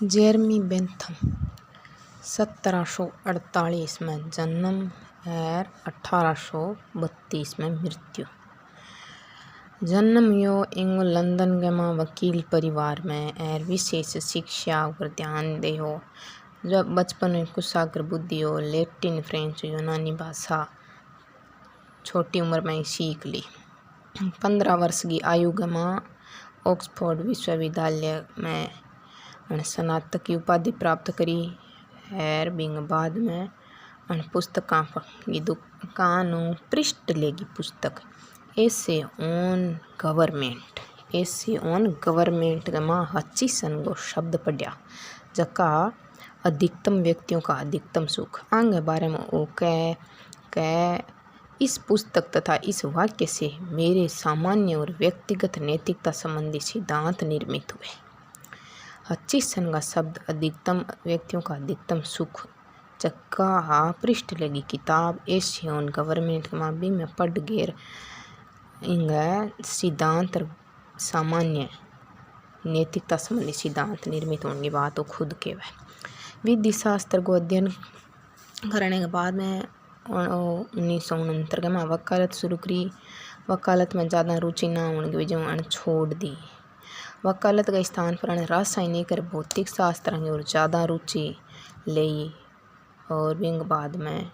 Jeremy Bentham 1748 में जन्म और 1832 में मृत्यु। जन्म यो इंगो लंदन के माँ वकील परिवार में और विशेष शिक्षा पर ध्यान दे हो। जब बचपन में कुशाग्र बुद्धि हो, लैटिन, फ्रेंच, यूनानी भाषा छोटी उम्र में ही सीख ली। 15 वर्ष की आयु के माँ ऑक्सफोर्ड विश्वविद्यालय में स्नातक की उपाधि प्राप्त करी और बिंग बाद में पुस्तकां की दुकान पृष्ठ लेगी पुस्तक ऐसे ऑन गवर्नमेंट के माँ हचिसन को शब्द पढ़िया जका अधिकतम व्यक्तियों का अधिकतम सुख आगे बारे में वो कह इस पुस्तक तथा इस वाक्य से मेरे सामान्य और व्यक्तिगत नैतिकता संबंधी सिद्धांत निर्मित हुए। हचिसन का शब्द अधिकतम व्यक्तियों का अधिकतम सुख जक्का पृष्ठ लगी किताब एशियन गवर्नमेंट के माबी में पढ़ गेर इंग सिद्धांत सामान्य नैतिकता संबंधी सिद्धांत निर्मित होने की बात वो खुद के वह विधि शास्त्र को अध्ययन करने के बाद में 1969 में वकालत शुरू करी। वकालत में ज़्यादा रुचि ना होने की वजह छोड़ दी। वकालत के स्थान पर रासायनिक और भौतिक शास्त्र की ओर ज़्यादा रुचि ली और बिंग बाद में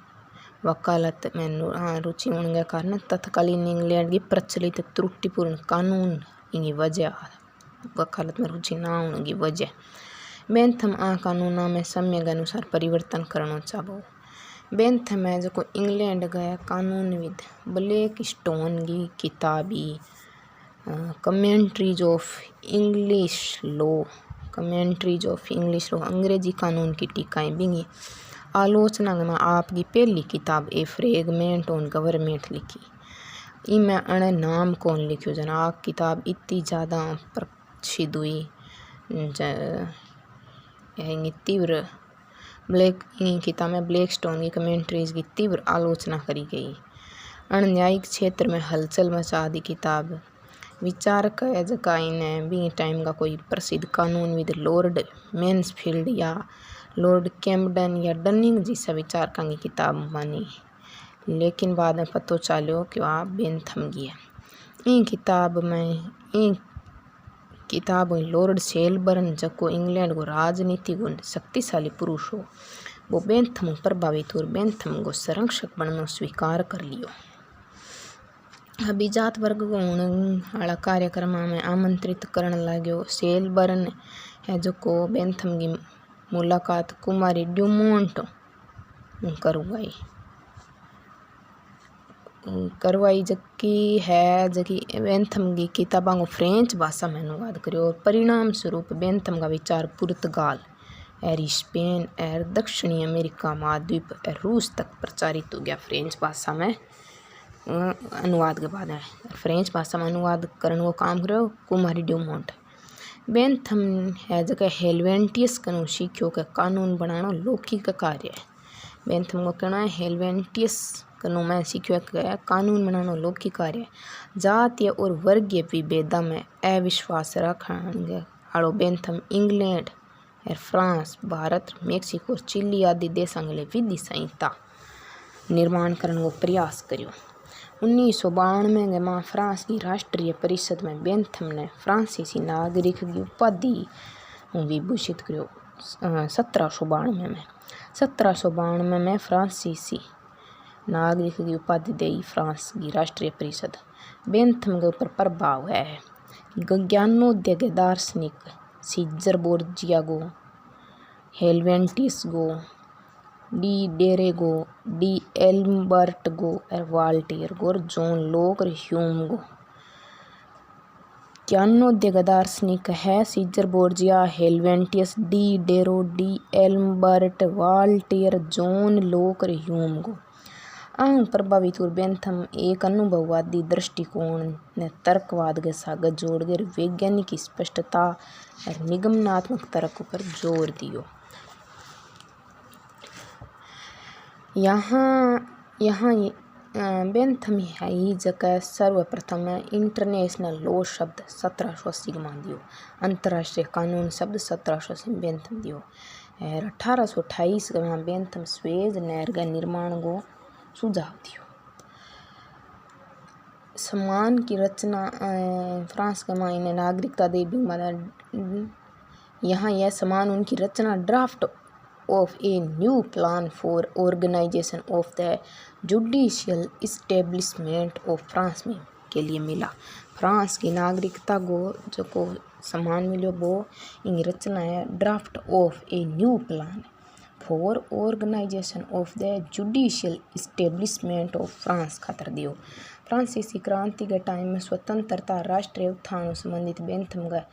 वकालत में रुचि होने के कारण तत्कालीन इंग्लैंड की प्रचलित त्रुटिपूर्ण कानून की वजह वकालत में रुचि ना होने की वजह बेंथम कानूनों में समय के अनुसार परिवर्तन करना चाहो। बेंथम है जो इंग्लैंड गया कानूनविद ब्लैक स्टोन की किताबी कमेंट्रीज ऑफ इंग्लिश लॉ अंग्रेजी कानून की टीकाएं बिंगी आलोचना में आपकी पहली किताब ए फ्रेगमेंट ऑन गवर्नमेंट लिखी। इमें अण नाम कौन लिखियो जन आ किताब इतनी ज़्यादा प्रसिद्ध हुई तीव्र किताब में ब्लैक स्टोन की कमेंट्रीज की तीव्र आलोचना करी गई। अण न्यायिक क्षेत्र में हलचल मचा दी किताब विचारक है जका इन्हें भी टाइम का कोई प्रसिद्ध कानूनविद लॉर्ड मैन्सफील्ड या लॉर्ड कैम्पडन या डनिंग जैसा विचारकों की किताब मानी, लेकिन बाद में पतो चलो कि वह बेंथम की है। इन किताब लॉर्ड सेलबर्न जको इंग्लैंड को राजनीतिक शक्तिशाली पुरुष हो वो बेंथम प्रभावित और बेंथम को संरक्षक बनना स्वीकार कर लियो। अभिजात वर्ग को होने वाला कार्यक्रम में आमंत्रित करने लग्यो। सेलबर्न है जो को बेंथम की मुलाकात कुमारी ड्यूमोंट करवाई जबकि बेंथम की किताबों को फ्रेंच भाषा में अनुवाद करो और परिणाम स्वरूप बेंथम का विचार पुर्तगाल और स्पेन और दक्षिणी अमेरिका महाद्वीप और रूस तक प्रचारित हो गया। फ्रेंच भाषा में अनुवाद के बाद फ्रेंच भाषा में अनुवाद करने को काम करो कुमारी ड्यूमोंट। बेंथम है जगह हेलवेंटियस कनु सीखियो के कानून बनाना लौकिक कार्य है। बेंथम को कहना है हेलवेंटियस कनु में सीखियो के कानून बनाना लौकिक कार्य है। जातीय और वर्गीय विभेदा में अविश्वास रखने वालों बेंथम इंग्लैंड और फ्रांस, भारत, मेक्सिको और चिली आदि देशों के लिए विधि संहिता निर्माण करने को प्रयास करियो। 1992 में माँ फ्रांस की राष्ट्रीय परिषद में बेंथम ने फ्रांसीसी नागरिक की उपाधि विभूषित करियो। 1792 में फ्रांसीसी नागरिक की उपाधि दी फ्रांस की राष्ट्रीय परिषद। बेंथम के ऊपर प्रभाव है ज्ञानोदय के दार्शनिक सीजर बोर्जिया गो, हेलवेंटियस गो, डी डेरेगो, डी एल्बर्ट गो और वाल्टेयर गो और जॉन लॉक और ह्यूम गो। ज्ञानोदय का दार्शनिक है Caesar Borgia, Helvetius, Diderot, d'Alembert, Voltaire, John Locke और ह्यूम गो। प्रभावित और बेंथम एक अनुभववादी दृष्टिकोण ने तर्कवाद के साथ जोड़कर वैज्ञानिक की स्पष्टता और निगमनात्मक तर्क पर जोर दियो। यहाँ बेंथम ही जगह सर्वप्रथम इंटरनेशनल लॉ शब्द 1780 का मान दियो। अंतर्राष्ट्रीय कानून शब्द 1780 में बेंथम दियो। और 1828 का बेंथम स्वेज नहर का निर्माण को सुझाव दियो। सम्मान की रचना फ्रांस के मायने नागरिकता दे यहाँ यह सम्मान उनकी रचना draft of a new plan for organisation of the judicial establishment of France में के लिए मिला। फ्रांस की नागरिकता को जो को सम्मान मिलो वो इन रचना है draft of a new plan for organisation of the judicial establishment of France खातर दियो। फ्रांसीसी क्रांति के टाइम में स्वतंत्रता राष्ट्रीय उत्थान संबंधित बेंथम का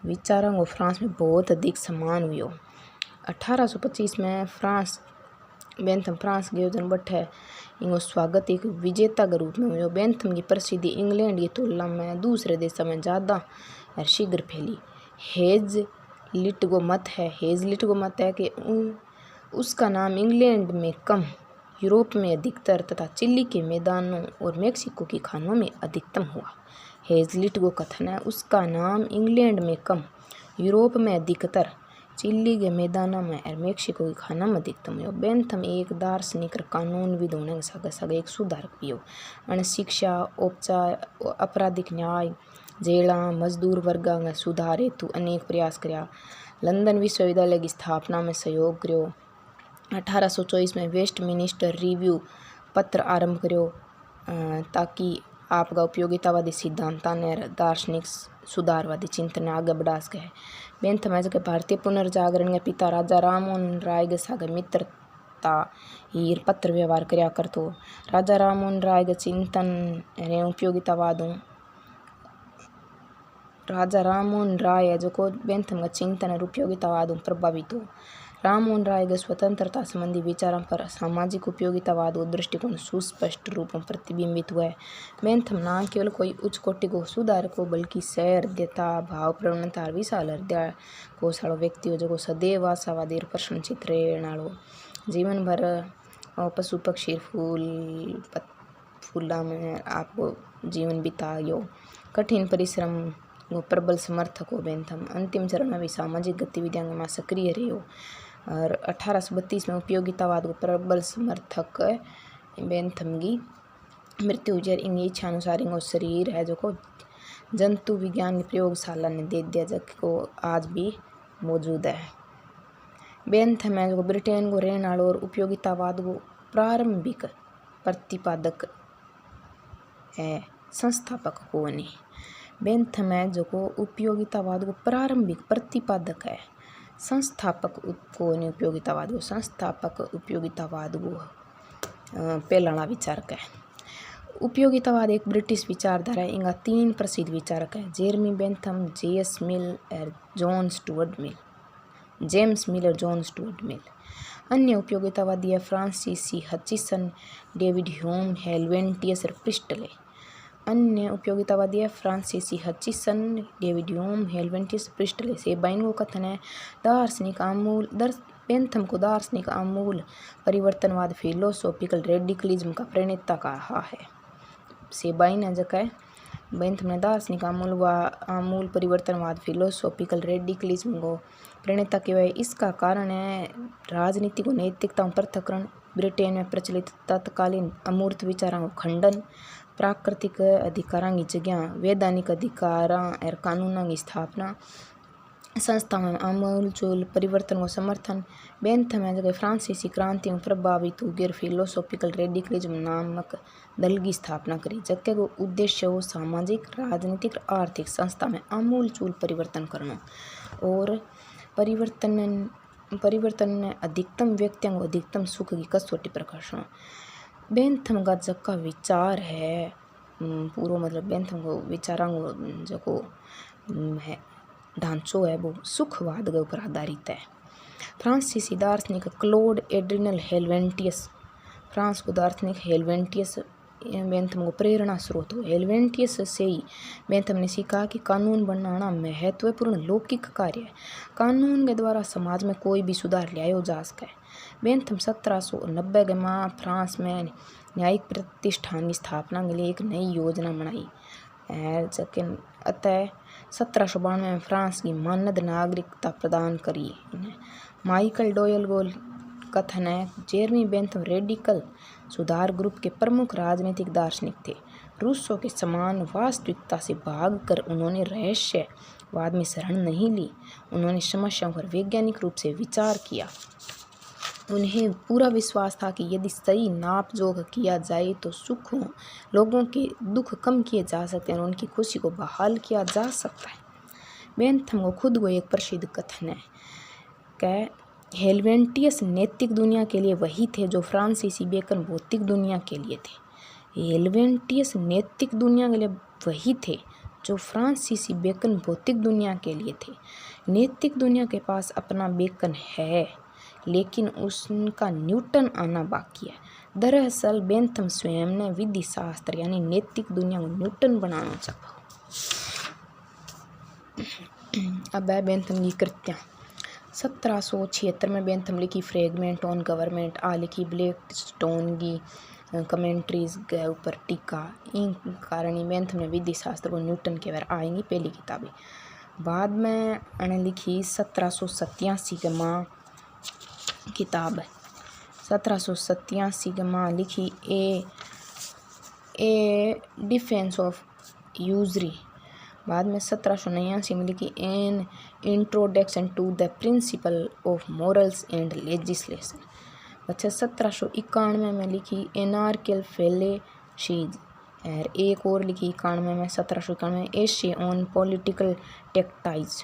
विचारों को फ्रांस में बहुत अधिक सम्मान हुआ। 1825 में बेंथम फ्रांस के योजन बठे इनको स्वागत एक विजेता के रूप में हुआ। बेंथम की प्रसिद्धि इंग्लैंड की तुलना में दूसरे देशों में ज़्यादा और शीघ्र फैली। हेज़लिट को मत है कि उसका नाम इंग्लैंड में कम, यूरोप में अधिकतर तथा चिली के मैदानों और मेक्सिको की खानों में अधिकतम हुआ। हेज़लिट को कथन है उसका नाम इंग्लैंड में कम, यूरोप में अधिकतर, चिली के मैदानों में और मेक्सिको की खाना में अधिकतम हुआ। बेंथम एक दार्शनिक कानूनविद होने के साथ साथ एक सुधारक भी हो। उन्हें शिक्षा, उपचार, आपराधिक न्याय, जेला, मजदूर वर्ग में सुधार हेतु अनेक प्रयास किया। लंदन विश्वविद्यालय की स्थापना में सहयोग करो। 1824 में वेस्टमिनिस्टर रिव्यू पत्र आरंभ करो ताकि आपका उपयोगितावादी सिद्धांत ने दार्शनिक सुधारवादी चिंतन आगे बढ़ा सके। बेंथम है के भारतीय पुनर्जागरण के पिता राजा राममोहन राय के साथ मित्रता ही पत्र व्यवहार कराया करतो। राजा राममोहन राय के चिंतन ने उपयोगितावादों राजा राममोहन राय है जो को बेंथम का चिंतन और उपयोगितावादों प्रभावित हो। राममोहन राय के स्वतंत्रता संबंधी विचारों पर सामाजिक उपयोगितावाद और दृष्टिकोण सुस्पष्ट रूप में प्रतिबिंबित हुआ है। बेंथम न केवल कोई उच्च कोटि को सुधारक हो बल्कि सहृदयता, भाव प्रवणता और विशाल हृदय कोशालो व्यक्ति हो जो सदैव आशावादी और प्रश्नचित रहने जीवन भर पशु पक्षी फूला में आपको जीवन बितायो। कठिन परिश्रम वो प्रबल समर्थक हो। बेंथम अंतिम चरण में भी सामाजिक गतिविधियों में सक्रिय रहे हो। और 1832 में उपयोगितावाद को प्रबल समर्थक बेंथम की मृत्यु हुई। इन इच्छा अनुसार इनको शरीर है जो को जंतु विज्ञान की प्रयोगशाला ने दे दिया जो आज भी मौजूद है। बेंथम है जो ब्रिटेन को रहने वाला और उपयोगितावाद को प्रारंभिक प्रतिपादक है, संस्थापक को नहीं। बेंथम है जो को उपयोगितावाद को प्रारंभिक प्रतिपादक है, संस्थापक को नहीं। उपयोगितावाद को संस्थापक उपयोगितावाद को पहला विचारक है। उपयोगितावाद एक ब्रिटिश विचारधारा है। इनका 3 प्रसिद्ध विचारक है, जेरेमी बेंथम, जेम्स मिल और जॉन स्टुअर्ट मिल। अन्य उपयोगितावादी है फ्रांसीसी हचिसन, डेविड ह्यूम, हेलवेंटियस और प्रिस्टले। अन्य उपयोगितावादी है फ्रांसीसी हचिसन, डेविड ह्यूम, हेलवेंटियस, प्रिस्टले से बाइन को कथन है बेंथम को दार्शनिक आमूल परिवर्तनवाद फिलोसॉफिकल रेडिकलिज्म का प्रणेता कहा है। से बाइन है जगह बेंथम ने दार्शनिक आमूल परिवर्तनवाद फिलोसॉफिकल रेडिकलिज्म को प्रणेता किया है। इसका कारण है राजनीतिक और नैतिकता पृथक्करण, ब्रिटेन में प्रचलित तत्कालीन अमूर्त विचारों का खंडन, प्राकृतिक अधिकारों की जगह वैधानिक अधिकारों और कानूनों की स्थापना, संस्था में आमूलचूल परिवर्तन को समर्थन। बेंथम है जगह फ्रांसीसी क्रांति में प्रभावित होकर फिलोसॉफिकल रेडिकलिज्म नामक दल की स्थापना करी जबकि वो उद्देश्य हो सामाजिक, राजनीतिक और आर्थिक संस्था में आमूलचूल परिवर्तन करना और परिवर्तन ने अधिकतम व्यक्तियों को अधिकतम सुख की कसौटी प्रकाशन। बेंथम का जका विचार है पूरा मतलब बेंथम को विचारों को जो है ढांचो है वो सुखवाद के ऊपर आधारित है। फ्रांसीसी दार्शनिक क्लोड एड्रिनल हेलवेंटियस, फ्रांस को दार्शनिक हेलवेंटियस बेंथम को प्रेरणा स्रोत हो। हेलवेंटियस से ही बेंथम ने सीखा कि कानून बनाना महत्वपूर्ण लौकिक कार्य है, कानून के द्वारा समाज में कोई भी सुधार लाया जा सके। बेंथम 1790 के माह फ्रांस में न्यायिक प्रतिष्ठान की स्थापना के लिए एक नई योजना बनाई है। अतः 1792 में फ्रांस की मानद नागरिकता प्रदान करी इन्हें। माइकल डोयल को कथन है जेरमी बेंथम रेडिकल सुधार ग्रुप के प्रमुख राजनीतिक दार्शनिक थे। रूसो के समान वास्तविकता से भागकर उन्होंने रहस्यवाद में शरण नहीं ली। उन्होंने समस्याओं पर वैज्ञानिक रूप से विचार किया। उन्हें पूरा विश्वास था कि यदि सही नापजोख किया जाए तो लोगों के दुख कम किए जा सकते हैं और उनकी खुशी को बहाल किया जा सकता है। बेंथम को खुद को एक प्रसिद्ध कथन है कि हेलवेंटियस नैतिक दुनिया के लिए वही थे जो फ्रांसीसी बेकन भौतिक दुनिया के लिए थे। हेलवेंटियस नैतिक दुनिया के लिए वही थे जो फ्रांसीसी बेकन भौतिक दुनिया के लिए थे। नैतिक दुनिया के पास अपना बेकन है, लेकिन उसका न्यूटन आना बाकी है। दरअसल बेंथम स्वयं ने विधि शास्त्र यानी नैतिक दुनिया को न्यूटन बनाना चाहा। अब है बेंथम की कृतियाँ। 1776 में बेंथम लिखी फ्रेगमेंट ऑन गवर्नमेंट, आ लिखी ब्लैक स्टोन की कमेंट्रीज के ऊपर टीका। इन कारण ही बेंथम ने विधि शास्त्र को न्यूटन के बारे आएंगी पहली किताबें। बाद में उन्हें लिखी 1787 के माँ किताब है। 1787 के माँ लिखी ए डिफेंस ऑफ यूजरी। बाद में 1789 में लिखी an introduction to the principle of morals and legislation. अच्छा 1791 में लिखी एनार्कियल फेलेसीज। और एक और लिखी 91 में 1791 एशे ऑन पॉलिटिकल टेक्टाइज।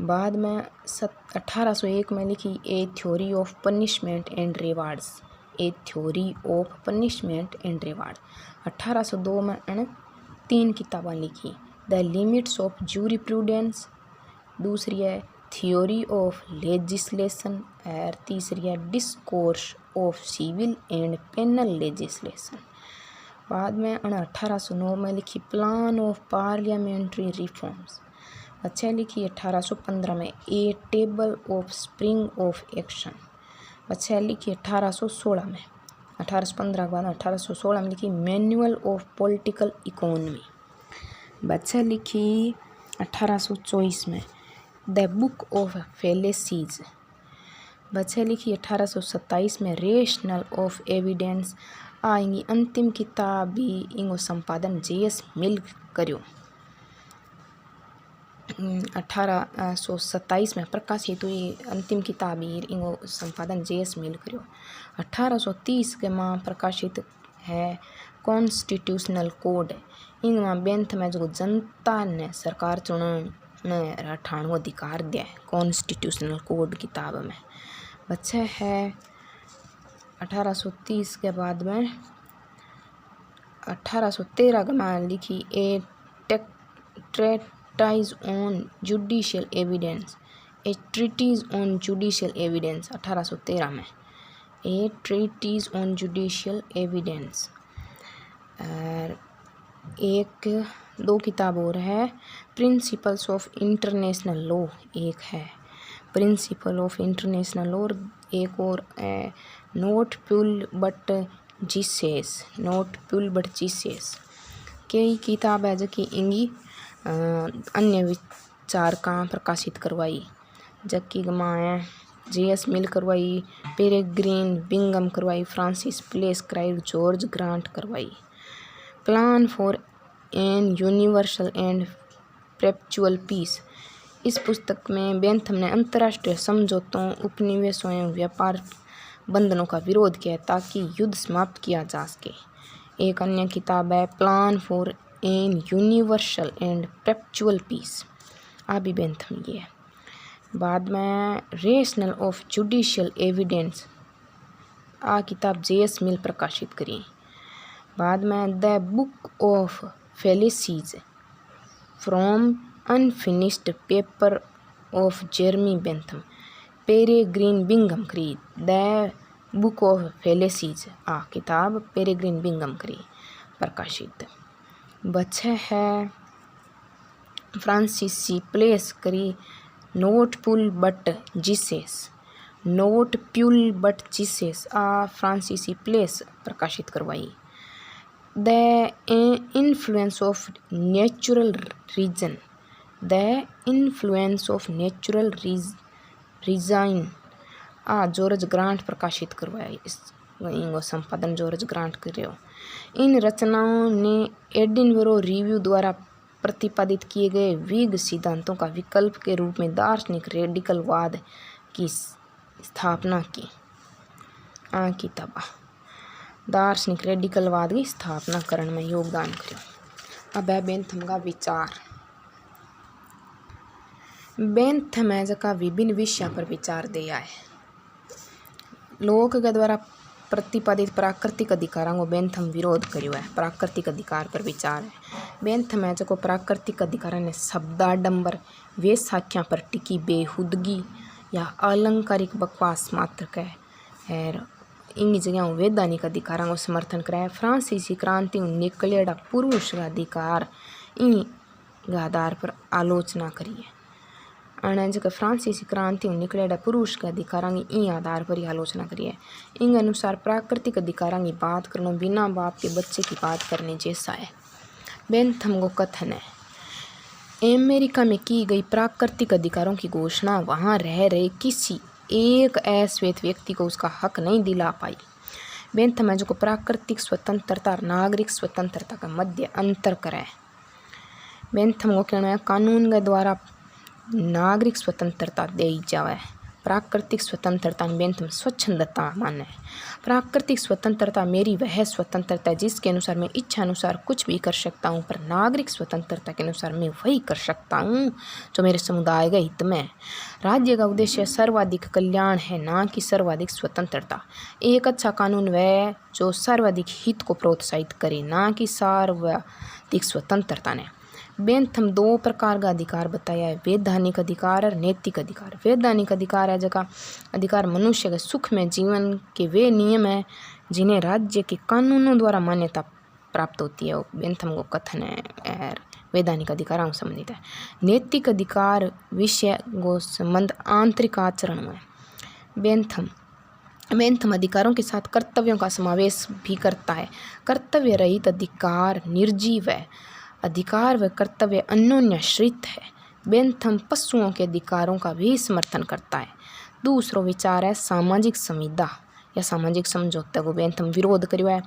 बाद में 1801 में लिखी ए theory of punishment and rewards. A theory of punishment and reward. 1802 में 3 किताबें लिखी। द लिमिट्स ऑफ जूरिप्रूडेंस, दूसरी है थ्योरी ऑफ लेजिस्लेशन और तीसरी है discourse of civil and penal legislation. बाद में 1809 में लिखी प्लान ऑफ पार्लियामेंट्री रिफॉर्म्स। अच्छा लिखी 1815 में a table of spring of action. अच्छा लिखी 1816 में। 1815 के बाद 1816 में लिखी मैनुअल ऑफ पॉलिटिकल इकोनॉमी। बच्चा लिखी 1824 में द बुक ऑफ फेलेसीज। बच्चा लिखी 1827 में रेशनल ऑफ एविडेंस। आएंगी अंतिम किताब भी इनको संपादन जे.एस. मिल करियो। 1827 में प्रकाशित हुई अंतिम किताब इनको संपादन जे.एस. मिल करियो। 1830 के माँ प्रकाशित है कॉन्स्टिट्यूशनल कोड। इनमें बेंथम में जो जनता ने सरकार चुनने ठाण को अधिकार दिया है कॉन्स्टिट्यूशनल कोड किताब में। बच्चा है 1830 के बाद में 1813 के में लिखी a treatise on judicial evidence. A treatise on judicial evidence 1813 में। A treatise on judicial evidence. और एक 2 किताब और है प्रिंसिपल्स ऑफ इंटरनेशनल लॉ। एक है प्रिंसिपल ऑफ इंटरनेशनल लॉ। एक और not Paul but Jesus. Not Paul but Jesus कई किताब है जो कि इंगी अन्य विचार का प्रकाशित करवाई। जबकि गमाए जे.एस. मिल करवाई, पेरेग्रीन बिंगम करवाई, फ्रांसिस प्लेस क्राइड, जॉर्ज ग्रांट करवाई। Plan for an universal and perpetual peace. इस पुस्तक में बेंथम ने अंतर्राष्ट्रीय समझौतों, उपनिवेशों एवं व्यापार बंधनों का विरोध किया ताकि युद्ध समाप्त किया जा सके। एक अन्य किताब है plan for an universal and perpetual peace. अभी बेंथम ये है। बाद में रेशनल ऑफ जुडिशियल एविडेंस आ किताब जे.एस. मिल प्रकाशित करी। बाद में the book of fallacies from unfinished paper of Jeremy Bentham, Peregrine Bingham करी। द बुक ऑफ फेलिसीज आ किताब पेरेग्रीन बिंगम करी प्रकाशित। बच्चा है फ्रांसीसी प्लेस करी not Paul but Jesus. Not Paul but Jesus आ फ्रांसीसी प्लेस प्रकाशित करवाई। The influence of natural reason, the influence of natural reason आ जॉर्ज ग्रांट प्रकाशित करवाया। इनको संपादन जॉर्ज ग्रांट करो। इन रचनाओं ने एडिनबरो रिव्यू द्वारा प्रतिपादित किए गए विग सिद्धांतों का विकल्प के रूप में दार्शनिक रेडिकलवाद की स्थापना की। दार्शनिक रेडिकलवाद की स्थापना करने में योगदान करो। अब है बेंथम का विचार। बेंथम है जका विभिन्न विषयों पर विचार दिया है। लोक के द्वारा प्रतिपादित प्राकृतिक अधिकारों को बेंथम विरोध करियो है। प्राकृतिक अधिकार पर विचार है। बेंथम है जो प्राकृतिक अधिकार ने शब्दाडंबर वे साख्या पर टिकी बेहुदगी या अलंकारिक बकवास मात्र कह है। इन जगह वैधानिक अधिकारों को समर्थन कराया। फ्रांसीसी क्रांति निकलेड़ा पुरुष का अधिकार इन आधार पर आलोचना करिए। अने जगह फ्रांसीसी क्रांति निकलेड़ा पुरुष के अधिकारों की इन आधार पर ही आलोचना करिए। इन अनुसार प्राकृतिक अधिकारों की बात करना बिना बाप के बच्चे की बात करने जैसा है। बेंथम को कथन है, अमेरिका में की गई प्राकृतिक अधिकारों की घोषणा वहाँ रह रहे किसी एक अश्वेत व्यक्ति को उसका हक नहीं दिला पाई। बेंथम है जो प्राकृतिक स्वतंत्रता और नागरिक स्वतंत्रता का मध्य अंतर करे। बेंथम को कहना है कानून के द्वारा नागरिक स्वतंत्रता दी जाए। प्राकृतिक स्वतंत्रता में बेंथम स्वच्छंदता माने। प्राकृतिक स्वतंत्रता मेरी वह स्वतंत्रता है जिसके अनुसार मैं इच्छा अनुसार कुछ भी कर सकता हूँ, पर नागरिक स्वतंत्रता के अनुसार मैं वही कर सकता हूँ जो मेरे समुदाय के हित में। राज्य का उद्देश्य सर्वाधिक कल्याण है, ना कि सर्वाधिक स्वतंत्रता। एक अच्छा कानून वह जो सर्वाधिक हित को प्रोत्साहित करे, ना कि सर्वाधिक स्वतंत्रता ने। बेंथम दो प्रकार का अधिकार बताया है, वैधानिक अधिकार और नैतिक अधिकार। वैधानिक अधिकार है जगह अधिकार मनुष्य के सुख में जीवन के वे नियम है जिन्हें राज्य के कानूनों द्वारा मान्यता प्राप्त होती है। बेंथम को कथन है वैधानिक अधिकारों से संबंधित है। नैतिक अधिकार विषय को संबंध आंतरिक आचरण में। बेंथम अधिकारों के साथ कर्तव्यों का समावेश भी करता है। कर्तव्य रहित अधिकार निर्जीव है, अधिकार व कर्तव्य अन्योन्याश्रित है। बेंथम पशुओं के अधिकारों का भी समर्थन करता है। दूसरा विचार है सामाजिक संविदा या सामाजिक समझौते को बेंथम विरोध करियो है।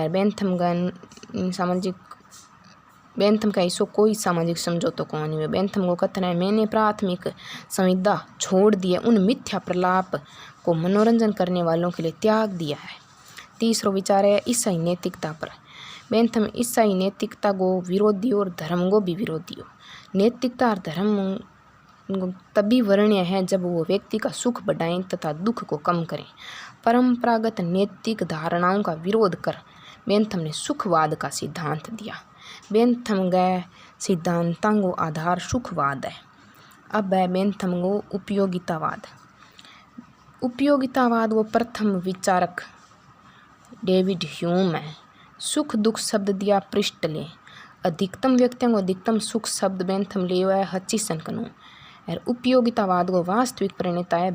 बेंथम का ऐसो कोई सामाजिक समझौता को नहीं है। बेंथम को कथन है मैंने प्राथमिक संविदा छोड़ दिया, उन मिथ्या प्रलाप को मनोरंजन करने वालों के लिए त्याग दिया है। तीसरा विचार है ईसाई नैतिकता पर। बेंथम ईसाई नैतिकता को विरोधी और धर्म को भी विरोधी हो। नैतिकता और धर्म तभी वर्ण्य है जब वो व्यक्ति का सुख बढ़ाएं तथा दुख को कम करें। परंपरागत नैतिक धारणाओं का विरोध कर बेंथम ने सुखवाद का सिद्धांत दिया। बेंथम के सिद्धांतों को आधार सुखवाद है। अब है बेंथम को उपयोगितावाद। उपयोगितावाद वो प्रथम विचारक डेविड ह्यूम है। सुख दुख शब्द दिया पृष्ठ ले। अधिकतम व्यक्तियों को अधिकतम सुख शब्द बेंथम ले हुआ है हचिसन कनु। और उपयोगितावाद को वास्तविक प्रणेता है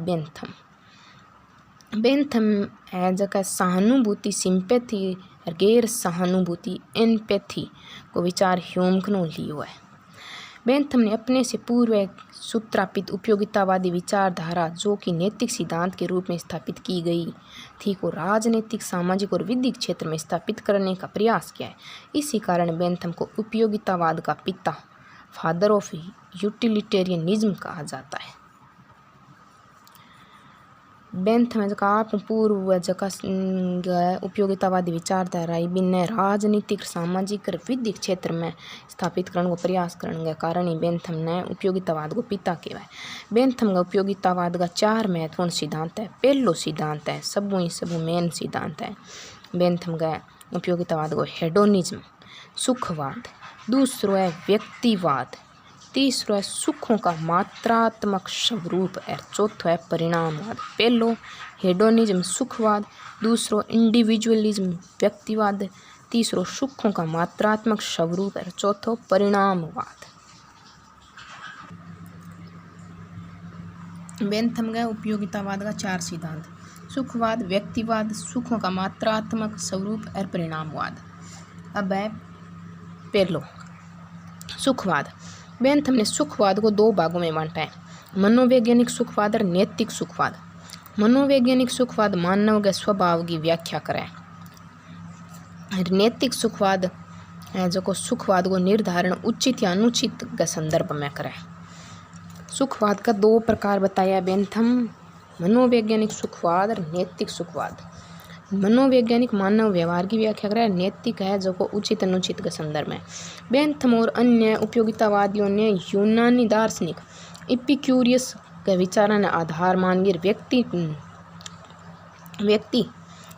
बेंथम है जगह सहानुभूति सिंपैथी और गैर सहानुभूति एम्पैथी को विचार ह्यूम कनु लियो है। बेंथम ने अपने से पूर्व सूत्रापित उपयोगितावादी विचारधारा जो कि नैतिक सिद्धांत के रूप में स्थापित की गई थी को राजनीतिक सामाजिक और विधिक क्षेत्र में स्थापित करने का प्रयास किया है। इसी कारण बेंथम को उपयोगितावाद का पिता फादर ऑफ यूटिलिटेरियनिज्म कहा जाता है। बेंथम जका आप पूर्व जका उपयोगितावादी विचारधारा बिना राजनीतिक सामाजिक और विधिक क्षेत्र में स्थापित करने को प्रयास करने के कारण ही बेंथम ने उपयोगितावाद को पिता कहवा है। बेंथम का उपयोगितावाद का 4 महत्वपूर्ण सिद्धांत है। पहलो सिद्धांत है सबू मेन सिद्धांत है बेंथम का उपयोगितावाद को हेडोनिज्म सुखवाद। दूसरो है व्यक्तिवाद। तीसरो है सुखों का मात्रात्मक स्वरूप और चौथो है परिणामवाद। पहलो हेडोनिज्म सुखवाद, दूसरो इंडिविजुअलिज्म व्यक्तिवाद, तीसरो सुखों का मात्रात्मक स्वरूप और चौथो परिणामवाद। बेंथम गए उपयोगितावाद का 4 सिद्धांत। सुखवाद, व्यक्तिवाद, सुखों का मात्रात्मक स्वरूप और परिणामवाद। अब है पहलो सुखवाद। बेंथम ने सुखवाद को 2 भागों में बांटा है, मनोवैज्ञानिक सुखवाद और नैतिक सुखवाद। मनोवैज्ञानिक सुखवाद मानव के स्वभाव की व्याख्या करे। नैतिक सुखवाद जो सुखवाद को निर्धारण उचित या अनुचित के संदर्भ में करे। सुखवाद का 2 प्रकार बताया बेंथम, मनोवैज्ञानिक सुखवाद और नैतिक सुखवाद। मनोवैज्ञानिक मानव व्यवहार की व्याख्या करे, नैतिक है जो उचित अनुचित के संदर्भ में। बेंथम और अन्य उपयोगितावादियों ने यूनानी दार्शनिक एपिक्यूरियस के विचारों ने आधार मानकर व्यक्ति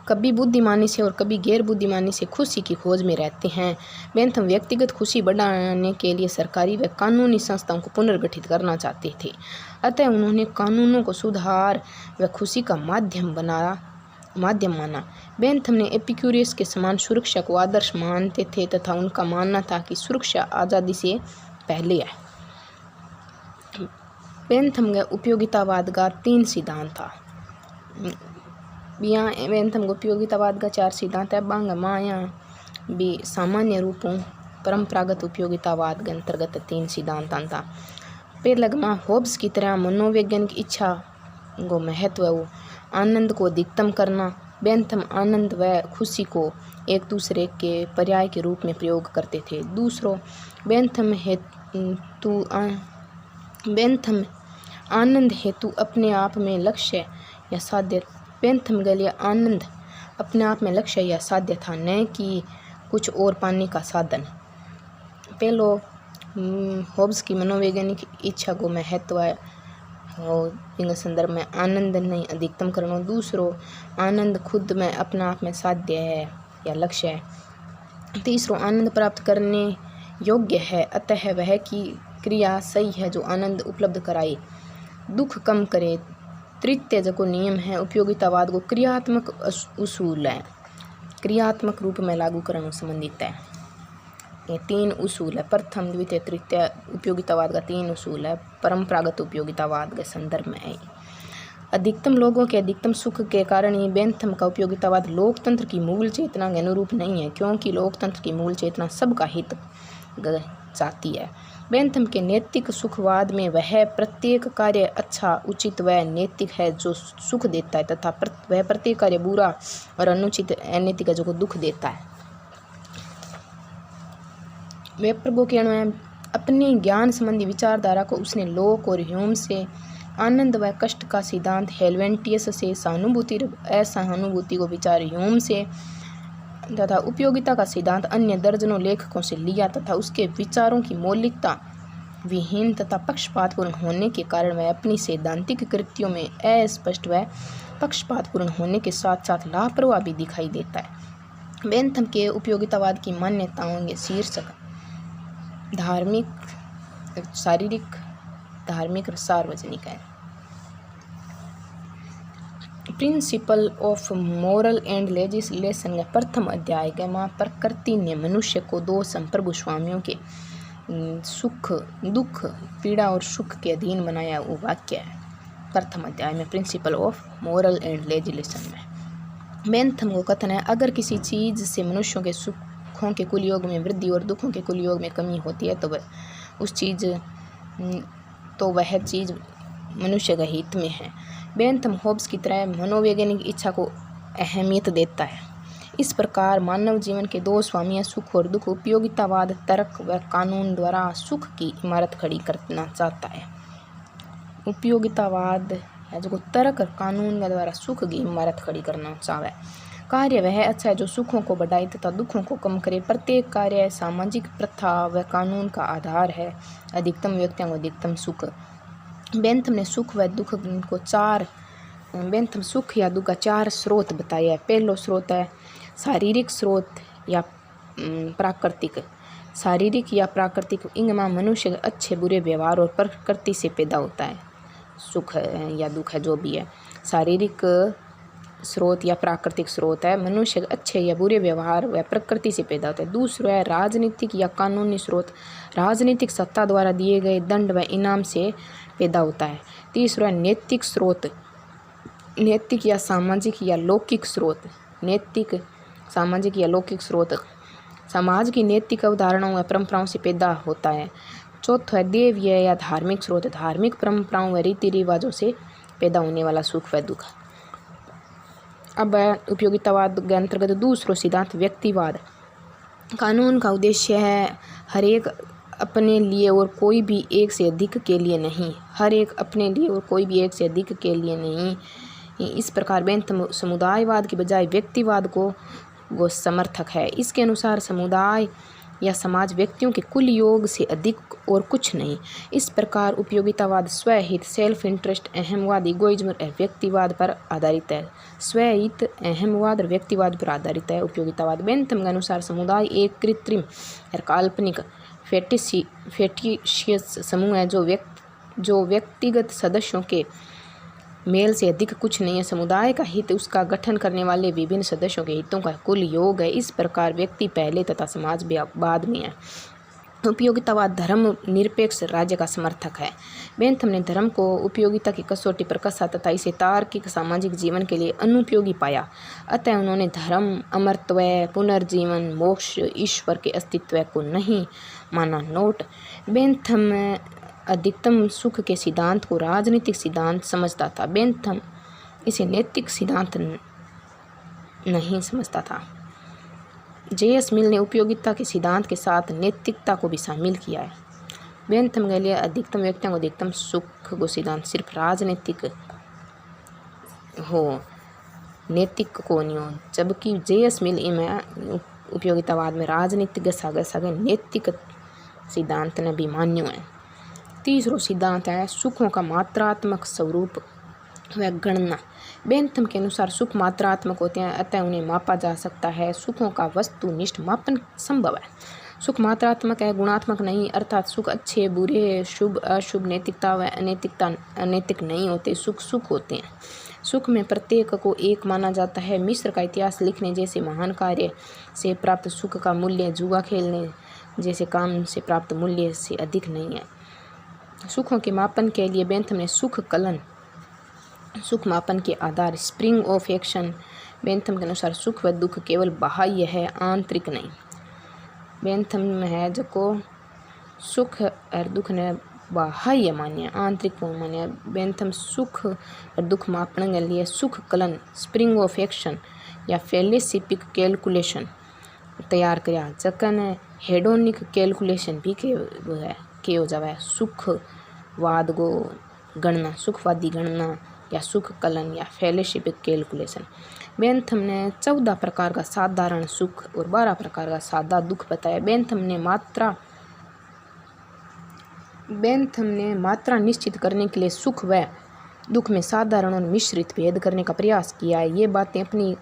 कभी बुद्धिमानी से और कभी गैर बुद्धिमानी से खुशी की खोज में रहते हैं। बेंथम व्यक्तिगत खुशी बढ़ाने के लिए सरकारी व कानूनी संस्थाओं को पुनर्गठित करना चाहते थे, अतः उन्होंने कानूनों को सुधार व खुशी का माध्यम माना। बेंथम ने एपिक्यूरियस के समान सुरक्षा को आदर्श मानते थे तथा उनका मानना था कि सुरक्षा आज़ादी से पहले है। बेंथम का उपयोगितावाद का 3 सिद्धांत था। यहाँ बेंथम को उपयोगितावाद का 4 सिद्धांत है। बांग माया भी सामान्य रूपों परंपरागत उपयोगितावाद के अंतर्गत 3 सिद्धांत था। पहला होब्स की तरह मनोवैज्ञानिक इच्छा को महत्व वो आनंद को अधिकतम करना। बेंथम आनंद व खुशी को एक दूसरे के पर्याय के रूप में प्रयोग करते थे। दूसरों बेंथम आनंद हेतु अपने आप में लक्ष्य या साध्य। बेंथम के लिए आनंद अपने आप में लक्ष्य या साध्य था, न कि कुछ और पाने का साधन। पहलो होब्स की मनोवैज्ञानिक इच्छा को महत्व है और इन संदर्भ में आनंद नहीं अधिकतम करना। दूसरों आनंद खुद में अपना आप में साध्य है या लक्ष्य है। तीसरों आनंद प्राप्त करने योग्य है, अतः वह की क्रिया सही है जो आनंद उपलब्ध कराए, दुख कम करे। तृतीय जो नियम है उपयोगितावाद को क्रियात्मक उसूल है, क्रियात्मक रूप में लागू करने संबंधित है। ये 3 उसूल है, प्रथम द्वितीय तृतीय उपयोगितावाद का 3 उसूल है, परंपरागत उपयोगितावाद के संदर्भ में है। अधिकतम लोगों के अधिकतम सुख के कारण ही बेंथम का उपयोगितावाद लोकतंत्र की मूल चेतना के अनुरूप नहीं है, क्योंकि लोकतंत्र की मूल चेतना सबका हित चाहती है। बेंथम के नैतिक सुखवाद में वह प्रत्येक कार्य अच्छा, उचित व नैतिक है जो सुख देता है तथा वह प्रत्येक कार्य बुरा और अनुचित अनैतिक है जो दुख देता है। वेबर्ग के अनुसार अपनी ज्ञान संबंधी विचारधारा को उसने लोक और ह्यूम से, आनंद व कष्ट का सिद्धांत हेलवेंटियस से, सहानुभूति असहानुभूति को विचार ह्यूम से तथा उपयोगिता का सिद्धांत अन्य दर्जनों लेखकों से लिया तथा उसके विचारों की मौलिकता विहीन तथा पक्षपातपूर्ण होने के कारण वह अपनी सैद्धांतिक कृतियों में अस्पष्ट व पक्षपातपूर्ण होने के साथ साथ लापरवाह भी दिखाई देता है। बेंथम के उपयोगितावाद की मान्यताओं के शीर्षक धार्मिक, शारीरिक, धार्मिक और सार्वजनिक है। Principle of moral and legislation का प्रथम अध्याय के माँ प्रकृति ने मनुष्य को 2 संप्रभु स्वामियों के सुख, दुख, पीड़ा और सुख के अधीन बनाया, वो वाक्य है प्रथम अध्याय में principle of moral and legislation में। बेंथम को कथन है, अगर किसी चीज़ से मनुष्यों के सुखों के कुल योग में वृद्धि और दुखों के कुल योग में कमी होती है तो वह चीज़ मनुष्य के हित में है। बेंथम होब्स की तरह मनोवैज्ञानिक इच्छा को अहमियत देता है। इस प्रकार मानव जीवन के 2 स्वामियां सुख और दुख। उपयोगितावाद तर्क व कानून द्वारा सुख की इमारत खड़ी करना चाहता है। उपयोगितावाद है जो तर्क और कानून के द्वारा सुख की इमारत खड़ी करना चाहता है। कार्य वह अच्छा है जो सुखों को बढ़ाए तथा दुखों को कम करे। प्रत्येक कार्य सामाजिक प्रथा व कानून का आधार है। अधिकतम व्यक्तियों को अधिकतम सुख। बेंथम ने सुख व दुख को 4 बेंथम सुख या दुख का 4 स्रोत बताया है। पहलो स्रोत है शारीरिक स्रोत या प्राकृतिक। शारीरिक या प्राकृतिक इनमें मनुष्य के अच्छे बुरे व्यवहार और प्रकृति से पैदा होता है सुख या दुख है जो भी है। शारीरिक स्रोत या प्राकृतिक स्रोत है। मनुष्य अच्छे या बुरे व्यवहार व प्रकृति से पैदा होता है। दूसरा है राजनीतिक या कानूनी स्रोत, राजनीतिक सत्ता द्वारा दिए गए दंड व इनाम से पैदा होता है। तीसरा है नैतिक स्रोत, नैतिक या सामाजिक या लौकिक स्रोत, नैतिक सामाजिक या लौकिक स्रोत समाज की नैतिक अवधारणाओं व परंपराओं से पैदा होता है। चौथा है दैवीय या धार्मिक स्रोत, धार्मिक परंपराओं व रीति रिवाजों से पैदा होने वाला सुख व दुख। अब उपयोगितावाद के अंतर्गत दूसरा सिद्धांत व्यक्तिवाद। कानून का उद्देश्य है हर एक अपने लिए और कोई भी एक से अधिक के लिए नहीं, हर एक अपने लिए और कोई भी एक से अधिक के लिए नहीं। इस प्रकार बेंथम समुदायवाद की बजाय व्यक्तिवाद को समर्थक है। इसके अनुसार समुदाय या समाज व्यक्तियों के कुल योग से अधिक और कुछ नहीं। इस प्रकार उपयोगितावाद स्वहित सेल्फ इंटरेस्ट, अहमवाद इगोइज्म और व्यक्तिवाद पर आधारित है। स्वहित, अहमवाद और व्यक्तिवाद पर आधारित है उपयोगितावाद। बेंथम के अनुसार समुदाय एक कृत्रिम और काल्पनिक फेटिशियस समूह है जो व्यक्तिगत सदस्यों के मेल से अधिक कुछ नहीं है। समुदाय का हित उसका गठन करने वाले विभिन्न सदस्यों के हितों का कुल योग है। इस प्रकार व्यक्ति पहले तथा समाज बाद में है। उपयोगितावाद धर्म निरपेक्ष राज्य का समर्थक है। बेंथम ने धर्म को उपयोगिता की कसौटी पर कसा तथा इसे तार्किक सामाजिक जीवन के लिए अनुपयोगी पाया। अतः उन्होंने धर्म, अमरत्व, पुनर्जीवन, मोक्ष, ईश्वर के अस्तित्व को नहीं माना। नोट: बेंथम अधिकतम सुख के सिद्धांत को राजनीतिक सिद्धांत समझता था। बेंथम इसे नैतिक सिद्धांत नहीं समझता था। J.S. मिल ने उपयोगिता के सिद्धांत के साथ नैतिकता को भी शामिल किया है। बेंथम के लिए अधिकतम व्यक्तियों को अधिकतम सुख को सिद्धांत सिर्फ राजनीतिक हो, नैतिक को नहीं हो, जबकि J.S. मिल में उपयोगितावाद में राजनीतिक सागे नैतिक सिद्धांत ने भी मान्य है। तीसरा सिद्धांत है सुखों का मात्रात्मक स्वरूप व गणना। बेंथम के अनुसार सुख मात्रात्मक होते हैं, अतः उन्हें मापा जा सकता है। सुखों का वस्तुनिष्ठ मापन संभव है। सुख मात्रात्मक है, गुणात्मक नहीं, अर्थात सुख अच्छे, बुरे, शुभ, अशुभ, नैतिकता व अनैतिक नहीं होते। सुख होते हैं। सुख में प्रत्येक को एक माना जाता है। मिस्र का इतिहास लिखने जैसे महान कार्य से प्राप्त सुख का मूल्य जुआ खेलने जैसे काम से प्राप्त मूल्य से अधिक नहीं है। सुखों के मापन के लिए बेंथम ने सुख कलन, सुख मापन के आधार, स्प्रिंग ऑफ एक्शन। बेंथम के अनुसार सुख व दुख केवल बाह्य है, आंतरिक नहीं। बेंथम है जो को सुख और दुख ने बाह्य मान्य, आंतरिक को मान्य। बेंथम सुख और दुख मापने के लिए सुख कलन, स्प्रिंग ऑफ एक्शन या फेलिसिपिक कैलकुलेशन तैयार किया, जकन हेडोनिक कैलकुलेशन भी के हो जावे। सुखवाद को गणना, सुखवादी गणना या सुख कलन या फेलोशिपिक कैलकुलेशन। बेंथम ने 14 प्रकार का साधारण सुख और 12 प्रकार का सादा दुख बताया। बेंथम ने मात्रा निश्चित करने के लिए सुख व दुख में साधारण और मिश्रित भेद करने का प्रयास किया है। ये बातें अपनी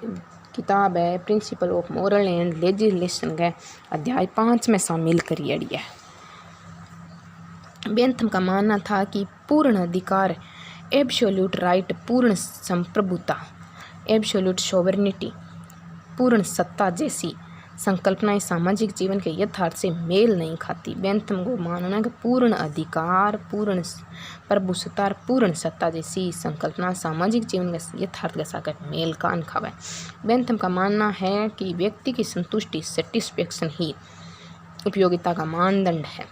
किताब है principle of moral and legislation के अध्याय 5 में शामिल करी है। बेंथम का मानना था कि पूर्ण अधिकार, एब्सोल्यूट राइट, पूर्ण संप्रभुता, एब्सोल्यूट सोवरेनिटी, पूर्ण सत्ता जैसी संकल्पनाएं सामाजिक जीवन के यथार्थ से मेल नहीं खाती। बेंथम को मानना है कि पूर्ण अधिकार, पूर्ण प्रभुसत्ता, पूर्ण सत्ता जैसी संकल्पना सामाजिक जीवन के यथार्थ के साथ मेल का खावे। बेंथम का मानना है कि व्यक्ति की संतुष्टि, सेटिस्फेक्शन ही उपयोगिता का मानदंड है।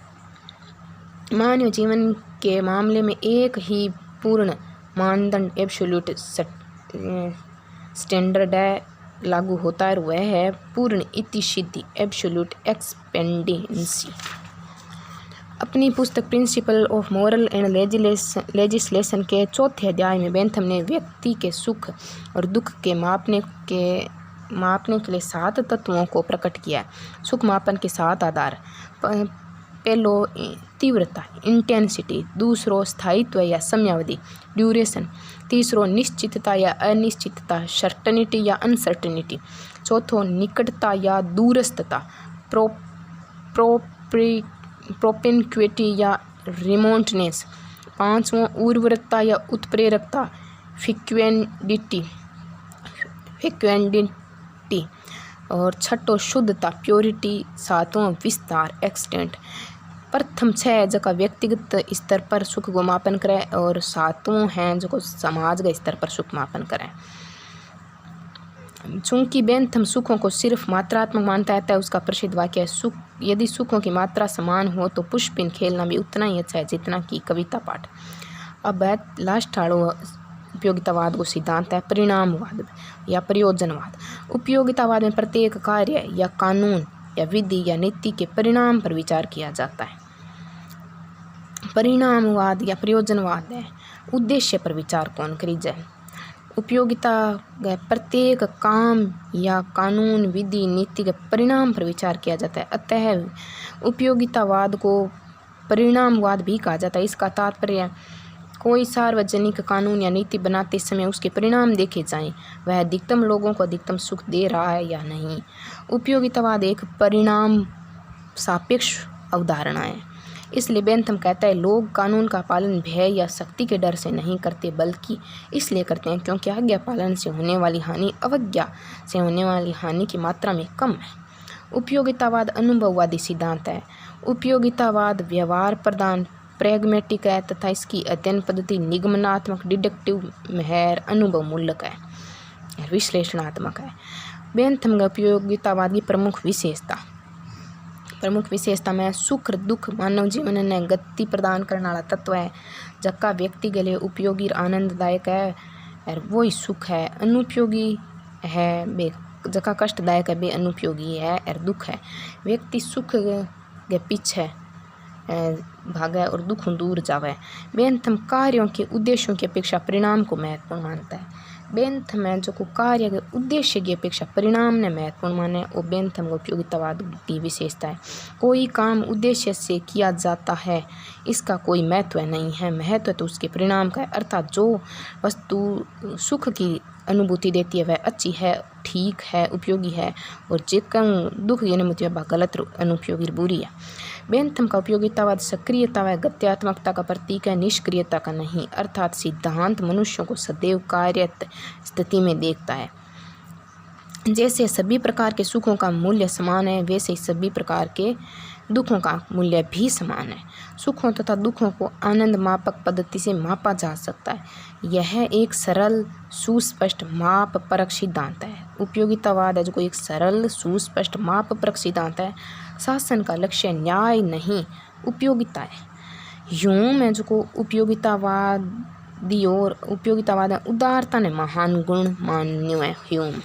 मानव जीवन के मामले में एक ही पूर्ण मानदंड, एब्सोल्यूट स्टैंडर्ड लागू होता है, वह है पूर्ण इतिसिद्धि, एब्सोल्यूट एक्सपेंडेंसी। अपनी पुस्तक principle of moral and legislation के 4थे अध्याय में बेंथम ने व्यक्ति के सुख और दुख के मापने के लिए 7 तत्वों को प्रकट किया। सुख मापन के 7 आधार: पहलो तीव्रता, इंटेंसिटी; दूसरो स्थायित्व या समयावधि, ड्यूरेशन; तीसरो निश्चितता या अनिश्चितता, सर्टेनिटी या अनसर्टेनिटी; चौथो निकटता या दूरस्थता, प्रोपेनक्विटी या रिमोटनेस; पाँचवों उर्वरकता या उत्प्रेरकता, फिक्वेंडिटी; फेक्युंडिटी। और छठो शुद्धता प्योरिटी। सातवां विस्तार एक्सटेंट। प्रथम 6 जका व्यक्तिगत स्तर पर सुख को मापन करे और सातवां है जो समाज के स्तर पर सुख मापन करे। चूंकि बेंथम सुखों को सिर्फ मात्रात्मक मानता है, उसका प्रसिद्ध वाक्य है, सुख यदि सुखों की मात्रा समान हो तो पुष्पिन खेलना भी उतना ही अच्छा है जितना कि कविता पाठ। अब लास्ट वालो उपयोगितावाद को सिद्धांत है परिणामवाद या प्रयोजनवाद। उपयोगितावाद में प्रत्येक कार्य या कानून या विधि या नीति के परिणाम पर विचार किया जाता है। परिणामवाद या प्रयोजनवाद है उद्देश्य पर विचार कौन करी जाए। उपयोगिता प्रत्येक काम या कानून विधि नीति के परिणाम पर विचार किया जाता है, अतः उपयोगितावाद को परिणामवाद भी कहा जाता है। इसका तात्पर्य कोई सार्वजनिक कानून या नीति बनाते समय उसके परिणाम देखे जाएं, वह अधिकतम लोगों को अधिकतम सुख दे रहा है या नहीं। उपयोगितावाद एक परिणाम सापेक्ष अवधारणा है, इसलिए बेंथम कहता है लोग कानून का पालन भय या शक्ति के डर से नहीं करते बल्कि इसलिए करते हैं क्योंकि आज्ञा पालन से होने वाली हानि अवज्ञा से होने वाली हानि की मात्रा में कम है। उपयोगितावाद अनुभववादी सिद्धांत है। उपयोगितावाद व्यवहार प्रधान प्रैग्मेटिक है तथा इसकी अध्ययन पद्धति निगमनात्मक डिडक्टिव है, अनुभव मूलक है, विश्लेषणात्मक है। बेंथम का उपयोगितावाद की प्रमुख विशेषता में सुख दुख मानव जीवन ने गति प्रदान करने वाला तत्व है, जबका व्यक्ति के लिए उपयोगी और आनंददायक है और वही सुख है। अनुपयोगी है बे जका कष्टदायक है बे अनुपयोगी है और दुख है। व्यक्ति सुख के पीछे भागे और दुख दूर जावे। बेंथम कार्यों के उद्देश्यों की अपेक्षा परिणाम को महत्वपूर्ण मानता है। बेंथम है जो को कार्य के उद्देश्य की अपेक्षा परिणाम ने महत्वपूर्ण माने और बेंथम का उपयोगितावाद की विशेषता है। कोई काम उद्देश्य से किया जाता है इसका कोई महत्व नहीं है, महत्व तो उसके परिणाम का है, अर्थात जो वस्तु सुख की अनुभूति देती है वह अच्छी है, ठीक है, उपयोगी है और जिका दुख की अनुभूति वह गलत अनुपयोगी बुरी है। बेंथम का उपयोगितावाद सक्रियता व गत्यात्मकता का प्रतीक है, निष्क्रियता का नहीं, अर्थात सिद्धांत मनुष्यों को सदैव कार्यरत स्थिति में देखता है। जैसे सभी प्रकार के सुखों का मूल्य समान है वैसे ही सभी प्रकार के दुखों का मूल्य भी समान है। सुखों तथा दुखों को आनंद मापक पद्धति से मापा जा सकता है। यह एक सरल सुस्पष्ट माप परक सिद्धांत है। उपयोगितावाद है जो एक सरल सुस्पष्ट माप परक सिद्धांत है। शासन का लक्ष्य न्याय नहीं उपयोगिता है। ह्यूम है जो उपयोगितावादी और उपयोगितावाद उदारता ने महान गुण मान्य है। ह्यूम।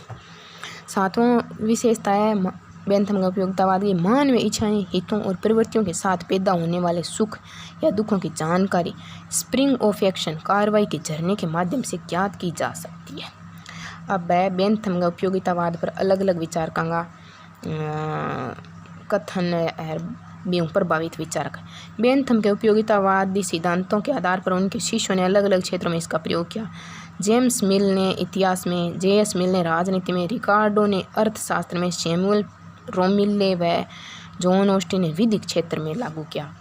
सातवां विशेषता है बेंथम का उपयोगितावाद की मानवीय इच्छाएं हितों और प्रवृत्तियों के साथ पैदा होने वाले सुख या दुखों की जानकारी स्प्रिंग ऑफ एक्शन कार्रवाई के झरने के माध्यम से ज्ञात की जा सकती है। अब बेंथम का उपयोगितावाद पर अलग अलग विचार का कथन भी प्रभावित विचारक। बेंथम के उपयोगितावादी सिद्धांतों के आधार पर उनके शिष्यों ने अलग अलग क्षेत्रों में इसका प्रयोग किया। जेम्स मिल ने इतिहास में, जे.एस. मिल ने राजनीति में, रिकार्डो ने अर्थशास्त्र में, सैमुअल रोमिले व जॉन ऑस्टिन ने विधिक क्षेत्र में लागू किया।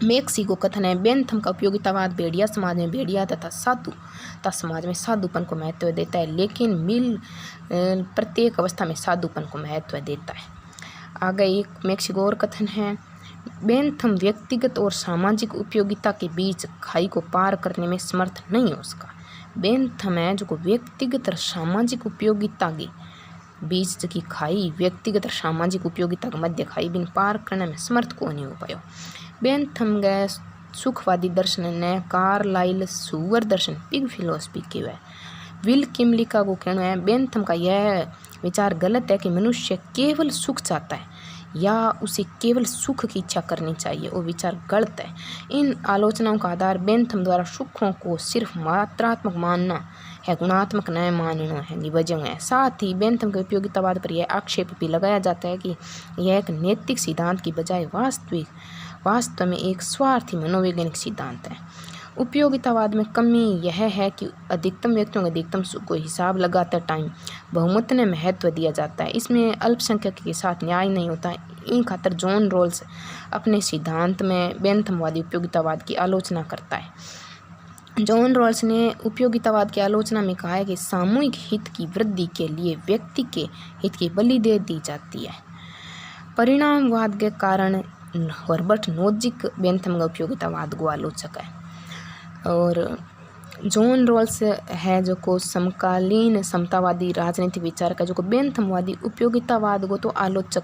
मैक्सिको कथन है बेंथम का उपयोगितावाद भेड़िया समाज में भेड़िया तथा साधुता समाज में साधुपन को महत्व देता है, लेकिन मिल प्रत्येक अवस्था में साधुपन को महत्व देता है। आगे एक मैक्सिको और कथन है बेंथम व्यक्तिगत और सामाजिक उपयोगिता के बीच खाई को पार करने में समर्थ नहीं हो सका। बेंथम है जो व्यक्तिगत और सामाजिक उपयोगिता के बीच की खाई व्यक्तिगत और सामाजिक उपयोगिता के मध्य खाई बिन पार करने में समर्थ को नहीं हो पायो। बेंथम गए सुखवादी दर्शन ने कार्लाइल सुअर दर्शन पिग फिलोसफी की है। विल किमलिका को कहना है बेंथम का यह विचार गलत है कि मनुष्य केवल सुख चाहता है या उसे केवल सुख की इच्छा करनी चाहिए, वो विचार गलत है। इन आलोचनाओं का आधार बेंथम द्वारा सुखों को सिर्फ मात्रात्मक मानना है, गुणात्मक न मानना है निवजन है। साथ ही बेंथम के उपयोगितावाद पर यह आक्षेप भी लगाया जाता है कि यह एक नैतिक सिद्धांत की बजाय वास्तव में एक स्वार्थी मनोवैज्ञानिक सिद्धांत है। उपयोगितावाद में कमी यह है कि अधिकतम व्यक्तियों के अधिकतम सुख को हिसाब लगाते टाइम बहुमत ने महत्व दिया जाता है, इसमें अल्पसंख्यक के साथ न्याय नहीं होता। इन खातर जॉन रॉल्स अपने सिद्धांत में बेंथमवादी उपयोगितावाद की आलोचना करता है। जॉन रॉल्स ने उपयोगितावाद की आलोचना में कहा है कि सामूहिक हित की वृद्धि के लिए व्यक्ति के हित की बलि दे दी जाती है। परिणामवाद के कारण हर्बर्ट नोजिक बेंथम का उपयोगितावाद को आलोचक है। और जॉन रॉल्स है जो को समकालीन समतावादी राजनीतिक विचार का जो को बेंथमवादी उपयोगितावाद को तो आलोचक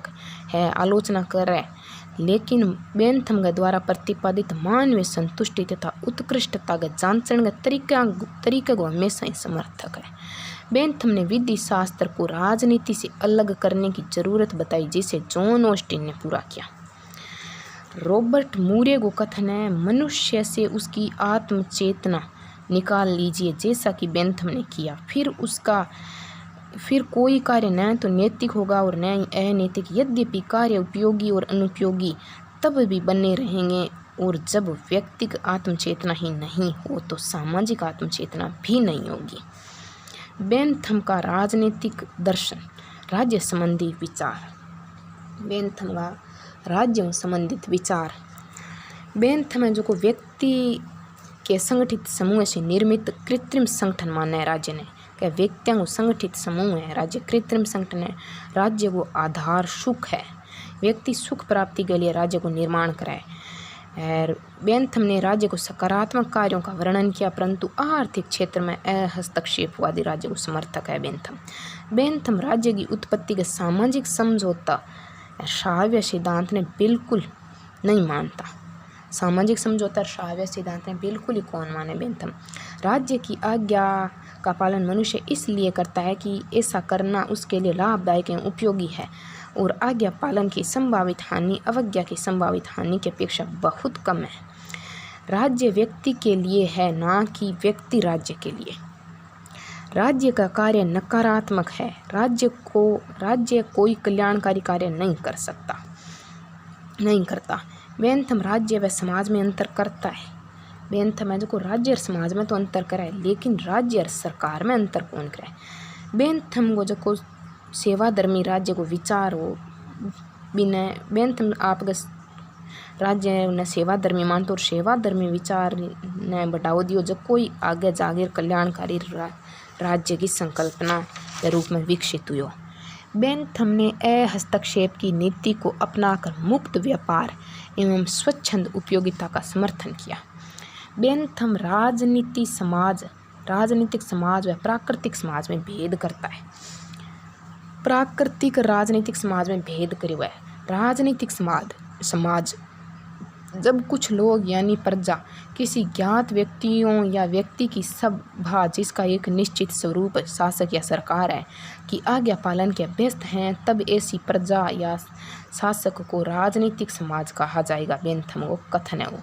है, आलोचना कर रहे हैं। लेकिन बेंथम के द्वारा प्रतिपादित मानवीय संतुष्टि तथा उत्कृष्टता के जांचने के तरीके को हमेशा ही समर्थक है। बेंथम ने विधि शास्त्र को राजनीति से अलग करने की जरूरत बताई, जिसे जॉन ऑस्टिन ने पूरा किया। रॉबर्ट मूरे को कथन है, मनुष्य से उसकी आत्मचेतना निकाल लीजिए जैसा कि बेंथम ने किया, फिर कोई कार्य न तो नैतिक होगा और न ही अनैतिक। यद्यपि कार्य उपयोगी और अनुपयोगी तब भी बने रहेंगे, और जब व्यक्तिगत आत्मचेतना ही नहीं हो तो सामाजिक आत्मचेतना भी नहीं होगी। बेंथम का राजनीतिक दर्शन, राज्य संबंधी विचार। बेंथम का राज्यों संबंधित विचार। बेंथम जो को व्यक्ति के संगठित समूह से निर्मित कृत्रिम संगठन माना है राज्य ने। क्या व्यक्तियों को संगठित समूह है, राज्य कृत्रिम संगठन है। राज्य को आधार सुख है, व्यक्ति सुख प्राप्ति के लिए राज्य को निर्माण कराए। और बेंथम ने राज्य को सकारात्मक कार्यों का वर्णन किया, परंतु आर्थिक क्षेत्र में हस्तक्षेपवादी राज्य को समर्थक है बेंथम राज्य की उत्पत्ति के सामाजिक समझौता श्राव्य सिद्धांत ने बिल्कुल नहीं मानता। सामाजिक समझौता श्राव्य सिद्धांत ने बिल्कुल ही कौन माने बेंथम। राज्य की आज्ञा का पालन मनुष्य इसलिए करता है कि ऐसा करना उसके लिए लाभदायक एवं उपयोगी है, और आज्ञा पालन की संभावित हानि अवज्ञा की संभावित हानि की अपेक्षा बहुत कम है। राज्य व्यक्ति के लिए है, ना कि व्यक्ति राज्य के लिए। राज्य का कार्य नकारात्मक है। राज्य कोई कल्याणकारी कार्य नहीं करता। बेंथम राज्य व समाज में अंतर करता है। बेंथम है जो को राज्य और समाज में तो अंतर करे, लेकिन राज्य और सरकार में अंतर कौन करे। बेंथम को जो को सेवाधर्मी राज्य को विचार हो बिना बेंथम आपके राज्य ने सेवाधर्मी मानते और सेवाधर्मी विचार ने बढ़ावा दियो, जो कोई आगे जागीर कल्याणकारी राज्य की संकल्पना के रूप में विकसित हुई। बेंथम ने हस्तक्षेप की नीति को अपनाकर मुक्त व्यापार एवं स्वच्छंद उपयोगिता का समर्थन किया। बेंथम राजनीतिक समाज व प्राकृतिक समाज में भेद करता है। प्राकृतिक राजनीतिक समाज में भेद करे हुआ है। राजनीतिक समाज जब कुछ लोग यानी प्रजा किसी ज्ञात व्यक्तियों या व्यक्ति की सभा जिसका एक निश्चित स्वरूप शासक या सरकार है कि आज्ञा पालन के अभ्यस्त हैं, तब ऐसी प्रजा या शासक को राजनीतिक समाज कहा जाएगा। बेंथम को कथन है वो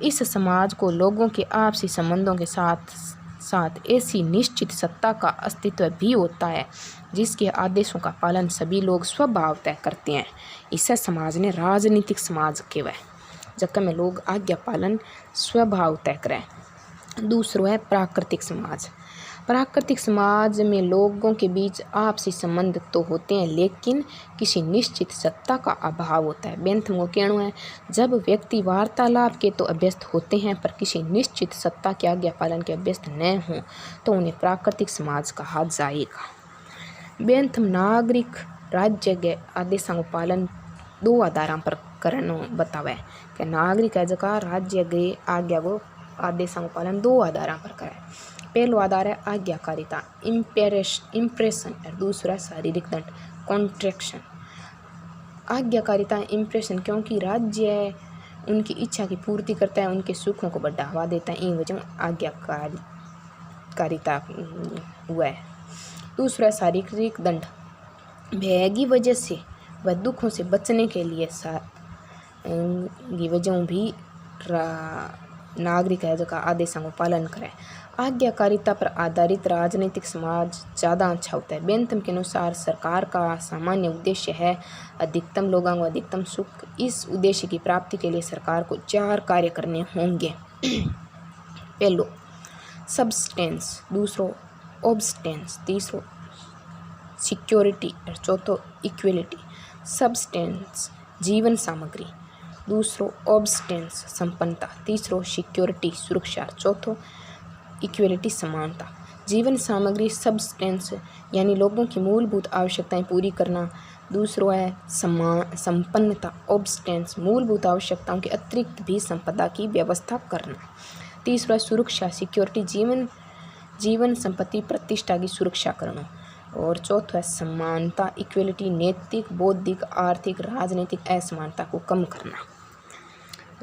इस समाज को लोगों के आपसी संबंधों के साथ ऐसी निश्चित सत्ता का अस्तित्व भी होता है जिसके आदेशों का पालन सभी लोग स्वभाव तय करते हैं। इसे समाज ने राजनीतिक समाज कहवा है, जबकि में लोग आज्ञा पालन स्वभाव तय करें। दूसरा है प्राकृतिक समाज। प्राकृतिक समाज में लोगों के बीच आपसी संबंध तो होते हैं, लेकिन किसी निश्चित सत्ता का अभाव होता है। बेंथम को कहना है, जब व्यक्ति वार्तालाप के तो अभ्यस्त होते हैं पर किसी निश्चित सत्ता के आज्ञा पालन के अभ्यस्त न हों तो उन्हें प्राकृतिक समाज कहा जाएगा। बेंथम नागरिक राज्य के आदेशों का पालन दो आधारों पर करना बतावे कि नागरिक है जगह राज्य के आज्ञा को आदेशों का पालन दो आधारों पर करे। पहला आधार है आज्ञाकारिता इम्प्रेशन और दूसरा शारीरिक दंड कॉन्ट्रैक्शन। आज्ञाकारिता इम्प्रेशन क्योंकि राज्य उनकी इच्छा की पूर्ति करता है, उनके सुखों को बढ़ावा देता है, इन वजह आज्ञाकारिता हुआ है। दूसरा शारीरिक दंड भय की वजह से व दुखों से बचने के लिए वजहों भी नागरिक है का आदेशों का पालन करें। आज्ञाकारिता पर आधारित राजनीतिक समाज ज़्यादा अच्छा होता है। बेंथम के अनुसार सरकार का सामान्य उद्देश्य है अधिकतम लोगों को अधिकतम सुख। इस उद्देश्य की प्राप्ति के लिए सरकार को 4 कार्य करने होंगे। पहलो सब्सटेंस, दूसरो ऑब्स्टेंस, तीसरो सिक्योरिटी और चौथो इक्वलिटी। सब्सटेंस जीवन सामग्री, दूसरो ऑब्स्टेंस संपन्नता, तीसरो सिक्योरिटी सुरक्षा, चौथो इक्वलिटी समानता, जीवन सामग्री सब्सटेंस यानी लोगों की मूलभूत आवश्यकताएं पूरी करना। दूसरा है संपन्नता ऑब्स्टेंस, मूलभूत आवश्यकताओं के अतिरिक्त भी संपदा की व्यवस्था करना। तीसरा सुरक्षा सिक्योरिटी, जीवन संपत्ति प्रतिष्ठा की सुरक्षा करना। और चौथा है समानता इक्वलिटी, नैतिक बौद्धिक आर्थिक राजनीतिक असमानता को कम करना।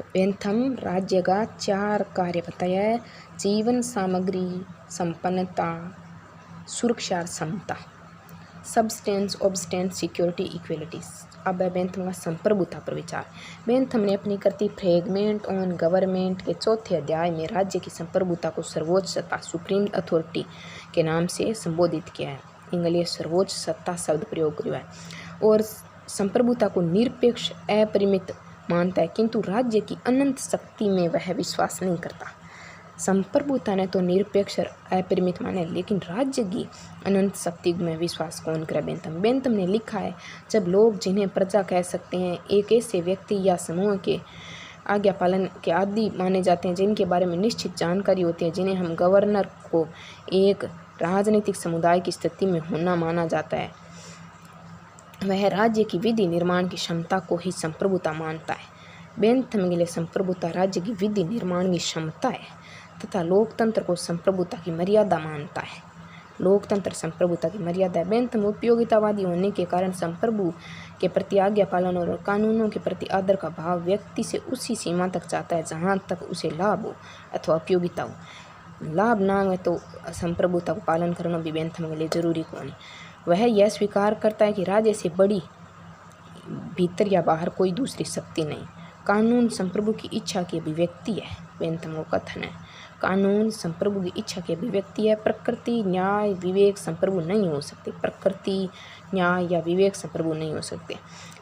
बेंथम राज्य का 4 कार्य बताया है, जीवन सामग्री, संपन्नता, सुरक्षा और समता, सब्सटेंस ऑब्स्टेंस सिक्योरिटी इक्वलिटीज। अब है बेंथम का संप्रभुता पर विचार। बेंथम ने अपनी कृति फ्रेगमेंट ऑन गवर्नमेंट के 4थे अध्याय में राज्य की संप्रभुता को सर्वोच्च सत्ता सुप्रीम अथॉरिटी के नाम से संबोधित किया है। इंग्लिश सर्वोच्च सत्ता शब्द प्रयोग किया है और संप्रभुता को निरपेक्ष अपरिमित मानता है, किंतु राज्य की अनंत शक्ति में वह विश्वास नहीं करता। संप्रभुता ने तो निरपेक्ष और अपरिमित माने, लेकिन राज्य की अनंत शक्ति में विश्वास कौन करे? बेंथम ने लिखा है, जब लोग जिन्हें प्रजा कह सकते हैं एक ऐसे व्यक्ति या समूह के आज्ञा पालन के आदी माने जाते हैं, जिनके बारे में निश्चित जानकारी होती है, जिन्हें हम गवर्नर को एक राजनीतिक समुदाय की स्थिति में होना माना जाता है, वह राज्य की विधि निर्माण की क्षमता को ही संप्रभुता मानता है। बेंथम के लिए संप्रभुता राज्य की विधि निर्माण की क्षमता है तथा लोकतंत्र को संप्रभुता की मर्यादा मानता है। लोकतंत्र संप्रभुता की मर्यादा है। बेंथम उपयोगितावादी होने के कारण संप्रभु के प्रति आज्ञा पालन और कानूनों के प्रति आदर का भाव व्यक्ति से उसी सीमा तक चाहता है जहाँ तक उसे लाभ हो अथवा उपयोगिता हो। लाभ ना हो तो संप्रभुता को पालन करना भी बेंथम के लिए जरूरी को नहीं। वह यह स्वीकार करता है कि राज्य से बड़ी भीतर या बाहर कोई दूसरी शक्ति नहीं। कानून संप्रभु की इच्छा की अभिव्यक्ति है। बेंथम का कथन है, कानून संप्रभु की इच्छा की अभिव्यक्ति है। प्रकृति न्याय विवेक संप्रभु नहीं हो सकते। प्रकृति न्याय या विवेक संप्रभु नहीं हो सकते।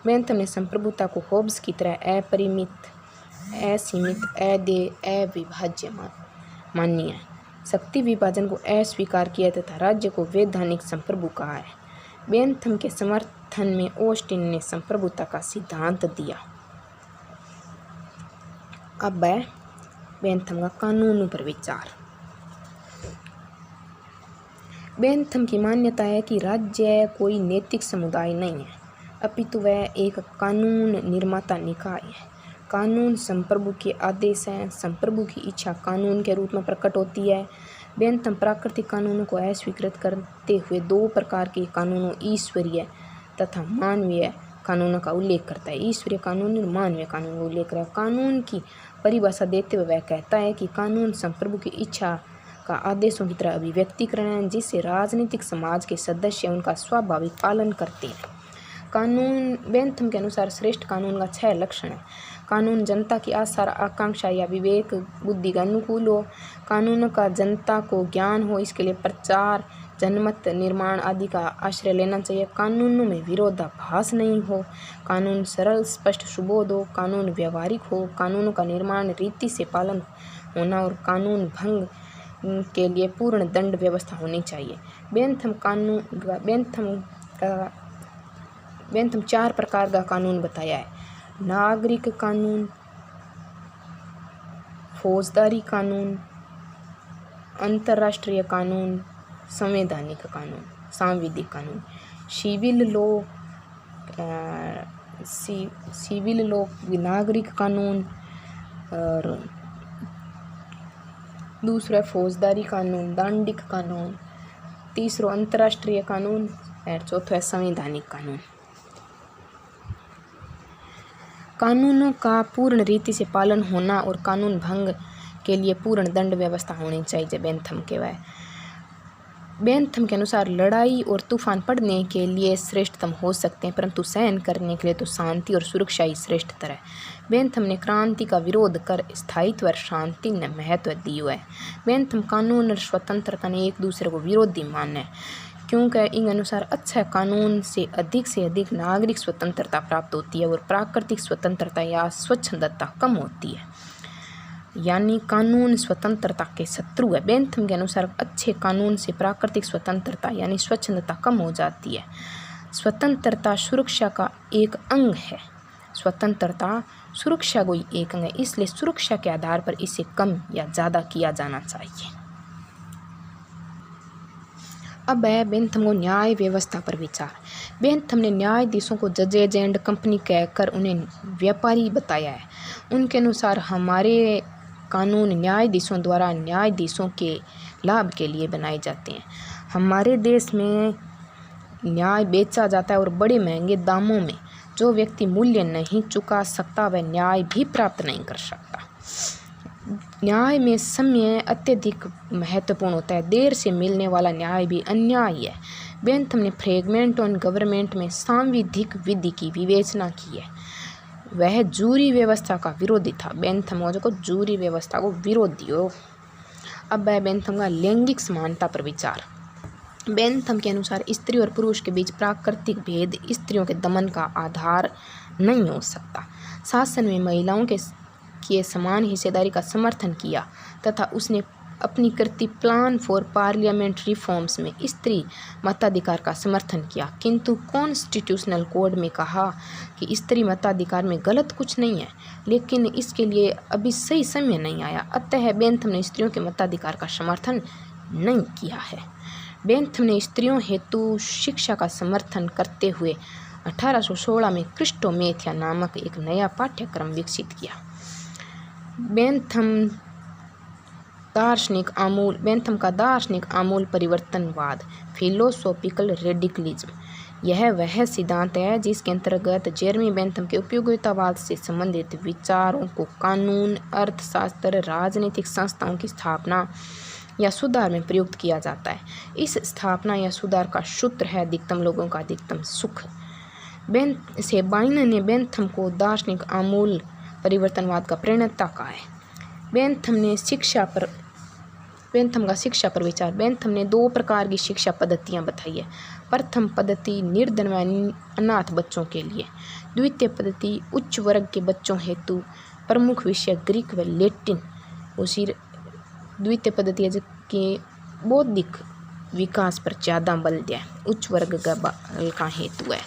बेंथम ने संप्रभुता को होब्स की तरह अपरिमित, असीमित, अदेय, अविभाज्य मानी है। शक्ति विभाजन को अस्वीकार किया तथा राज्य को वैधानिक संप्रभु कहा है। बेंथम के समर्थन में ऑस्टिन ने संप्रभुता का सिद्धांत दिया। अब है बेंथम का कानूनों पर विचार। बेंथम की मान्यता है कि राज्य कोई नैतिक समुदाय नहीं है, अपितु वह एक कानून निर्माता निकाय है। कानून संप्रभु के आदेश हैं। संप्रभु की इच्छा कानून के रूप में प्रकट होती है। बेंथम प्राकृतिक कानूनों को अस्वीकृत करते हुए 2 प्रकार के कानूनों ईश्वरीय तथा मानवीय कानूनों का उल्लेख करता है। ईश्वरीय कानून और मानवीय कानून का उल्लेख करता है। कानून की परिभाषा देते हुए वह कहता है कि कानून संप्रभु की इच्छा का आदेशों की तरह अभिव्यक्तिकरण है, जिससे राजनीतिक समाज के सदस्य उनका स्वाभाविक पालन करते हैं। कानून बेंथम के अनुसार श्रेष्ठ कानून का 6 लक्षण है। कानून जनता की आशा आकांक्षा या विवेक बुद्धि का अनुकूल हो। कानून का जनता को ज्ञान हो, इसके लिए प्रचार जनमत निर्माण आदि का आश्रय लेना चाहिए। कानूनों में विरोधाभास नहीं हो। कानून सरल स्पष्ट सुबोध हो। कानून व्यवहारिक हो। कानूनों का निर्माण रीति से पालन होना और कानून भंग के लिए पूर्ण दंड व्यवस्था होनी चाहिए। बेंथम 4 प्रकार का कानून बताया है। नागरिक कानून, फौजदारी कानून, अंतर्राष्ट्रीय कानून, संवैधानिक कानून, सांविधिक कानून। सिविल लॉ नागरिक कानून और दूसरा फौजदारी कानून, दांडिक कानून, तीसरा अंतर्राष्ट्रीय कानून और चौथा है संवैधानिक कानून। कानूनों का पूर्ण रीति से पालन होना और कानून भंग के लिए पूर्ण दंड व्यवस्था होनी चाहिए। बेंथम के अनुसार लड़ाई और तूफान पड़ने के लिए श्रेष्ठतम हो सकते हैं, परंतु सहन करने के लिए तो शांति और सुरक्षा ही श्रेष्ठतर है। बेंथम ने क्रांति का विरोध कर स्थायित्व और शांति ने महत्व दिया है। बेंथम कानून और स्वतंत्रता ने एक दूसरे को विरोधी माने, क्योंकि इन अनुसार अच्छा कानून से अधिक नागरिक स्वतंत्रता प्राप्त होती है और प्राकृतिक स्वतंत्रता या स्वच्छंदता कम होती है, यानी कानून स्वतंत्रता के शत्रु है। बेंथम के अनुसार अच्छे कानून से प्राकृतिक स्वतंत्रता यानी स्वच्छंदता कम हो जाती है। स्वतंत्रता सुरक्षा का एक अंग है। स्वतंत्रता सुरक्षा को एक अंग है, इसलिए सुरक्षा के आधार पर इसे कम या ज़्यादा किया जाना चाहिए। अब है बेंथम को न्याय व्यवस्था पर विचार। बेंथम ने न्यायाधीशों को जजेज एंड कंपनी कहकर उन्हें व्यापारी बताया है। उनके अनुसार हमारे कानून न्यायाधीशों द्वारा न्यायाधीशों के लाभ के लिए बनाए जाते हैं। हमारे देश में न्याय बेचा जाता है और बड़े महंगे दामों में। जो व्यक्ति मूल्य नहीं चुका सकता वह न्याय भी प्राप्त नहीं कर सकता। न्याय में समय अत्यधिक महत्वपूर्ण होता है। देर से मिलने वाला न्याय भी अन्याय है। बेंथम ने फ्रेगमेंट ऑन गवर्नमेंट में सांविधिक विधि की विवेचना की है। वह जूरी व्यवस्था का विरोधी था। बेंथम जो जूरी व्यवस्था को विरोधी हो। अब है बेंथम का लैंगिक समानता पर विचार। बेंथम के अनुसार स्त्री और पुरुष के बीच प्राकृतिक भेद स्त्रियों के दमन का आधार नहीं हो सकता। शासन में महिलाओं के समान हिस्सेदारी का समर्थन किया तथा उसने अपनी कृति प्लान फॉर पार्लियामेंट रिफॉर्म्स में स्त्री मताधिकार का समर्थन किया, किंतु कॉन्स्टिट्यूशनल कोड में कहा कि स्त्री मताधिकार में गलत कुछ नहीं है, लेकिन इसके लिए अभी सही समय नहीं आया। अतः बेंथम ने स्त्रियों के मताधिकार का समर्थन नहीं किया है। बेंथम ने स्त्रियों हेतु शिक्षा का समर्थन करते हुए 1816 में क्रिस्टोमेथिया नामक एक नया पाठ्यक्रम विकसित किया। बेंथम का दार्शनिक आमूल परिवर्तनवाद, फिलोसॉफिकल रेडिकलिज्म, यह वह सिद्धांत है जिसके अंतर्गत जेरेमी बेंथम के उपयोगितावाद से संबंधित विचारों को कानून, अर्थशास्त्र, राजनीतिक संस्थाओं की स्थापना या सुधार में प्रयुक्त किया जाता है। इस स्थापना या सुधार का सूत्र है अधिकतम लोगों का अधिकतम सुख। सेबाइन ने बेंथम को दार्शनिक आमूल परिवर्तनवाद का प्रणेता कहा है। बेंथम का शिक्षा पर विचार। बेंथम ने 2 प्रकार की शिक्षा पद्धतियाँ बताई है। प्रथम पद्धति निर्धन व अनाथ बच्चों के लिए। द्वितीय पद्धति उच्च वर्ग के बच्चों हेतु प्रमुख विषय ग्रीक व लैटिन। उसी द्वितीय पद्धति है जिसके बौद्धिक विकास पर ज़्यादा बल दिया है, उच्च वर्ग का हेतु है।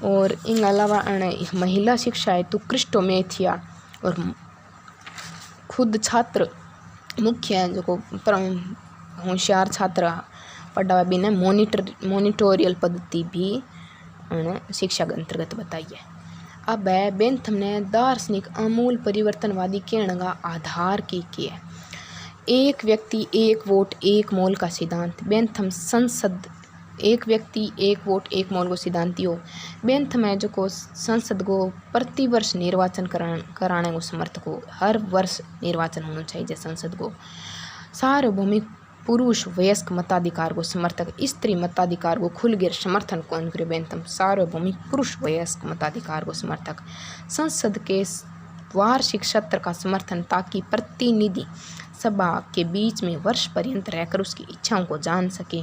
और इन अलावा महिला शिक्षा हेतु क्रिस्टोमेथिया और खुद छात्र मुख्य जो होशियार छात्र पढ़ा भी ने मोनिटोरियल पद्धति भी शिक्षा के अंतर्गत बताई है। अब है बेंथम ने दार्शनिक आमूल परिवर्तनवादी कहने का आधार की है। एक व्यक्ति एक वोट एक मोल का सिद्धांत। बेंथम संसद एक व्यक्ति एक वोट एक मोल को सिद्धांति हो। बेंथम है जो को संसद को प्रतिवर्ष निर्वाचन कराने को समर्थक हो। हर वर्ष निर्वाचन होना चाहिए संसद को। सार्वभौमिक पुरुष वयस्क मताधिकार को समर्थक, स्त्री मताधिकार को खुलकर समर्थन कौन करे। बेंथम सार्वभौमिक पुरुष वयस्क मताधिकार को समर्थक। संसद के वार्षिक सत्र का समर्थन ताकि प्रतिनिधि सभा के बीच में वर्ष पर्यंत रहकर उसकी इच्छाओं को जान सके।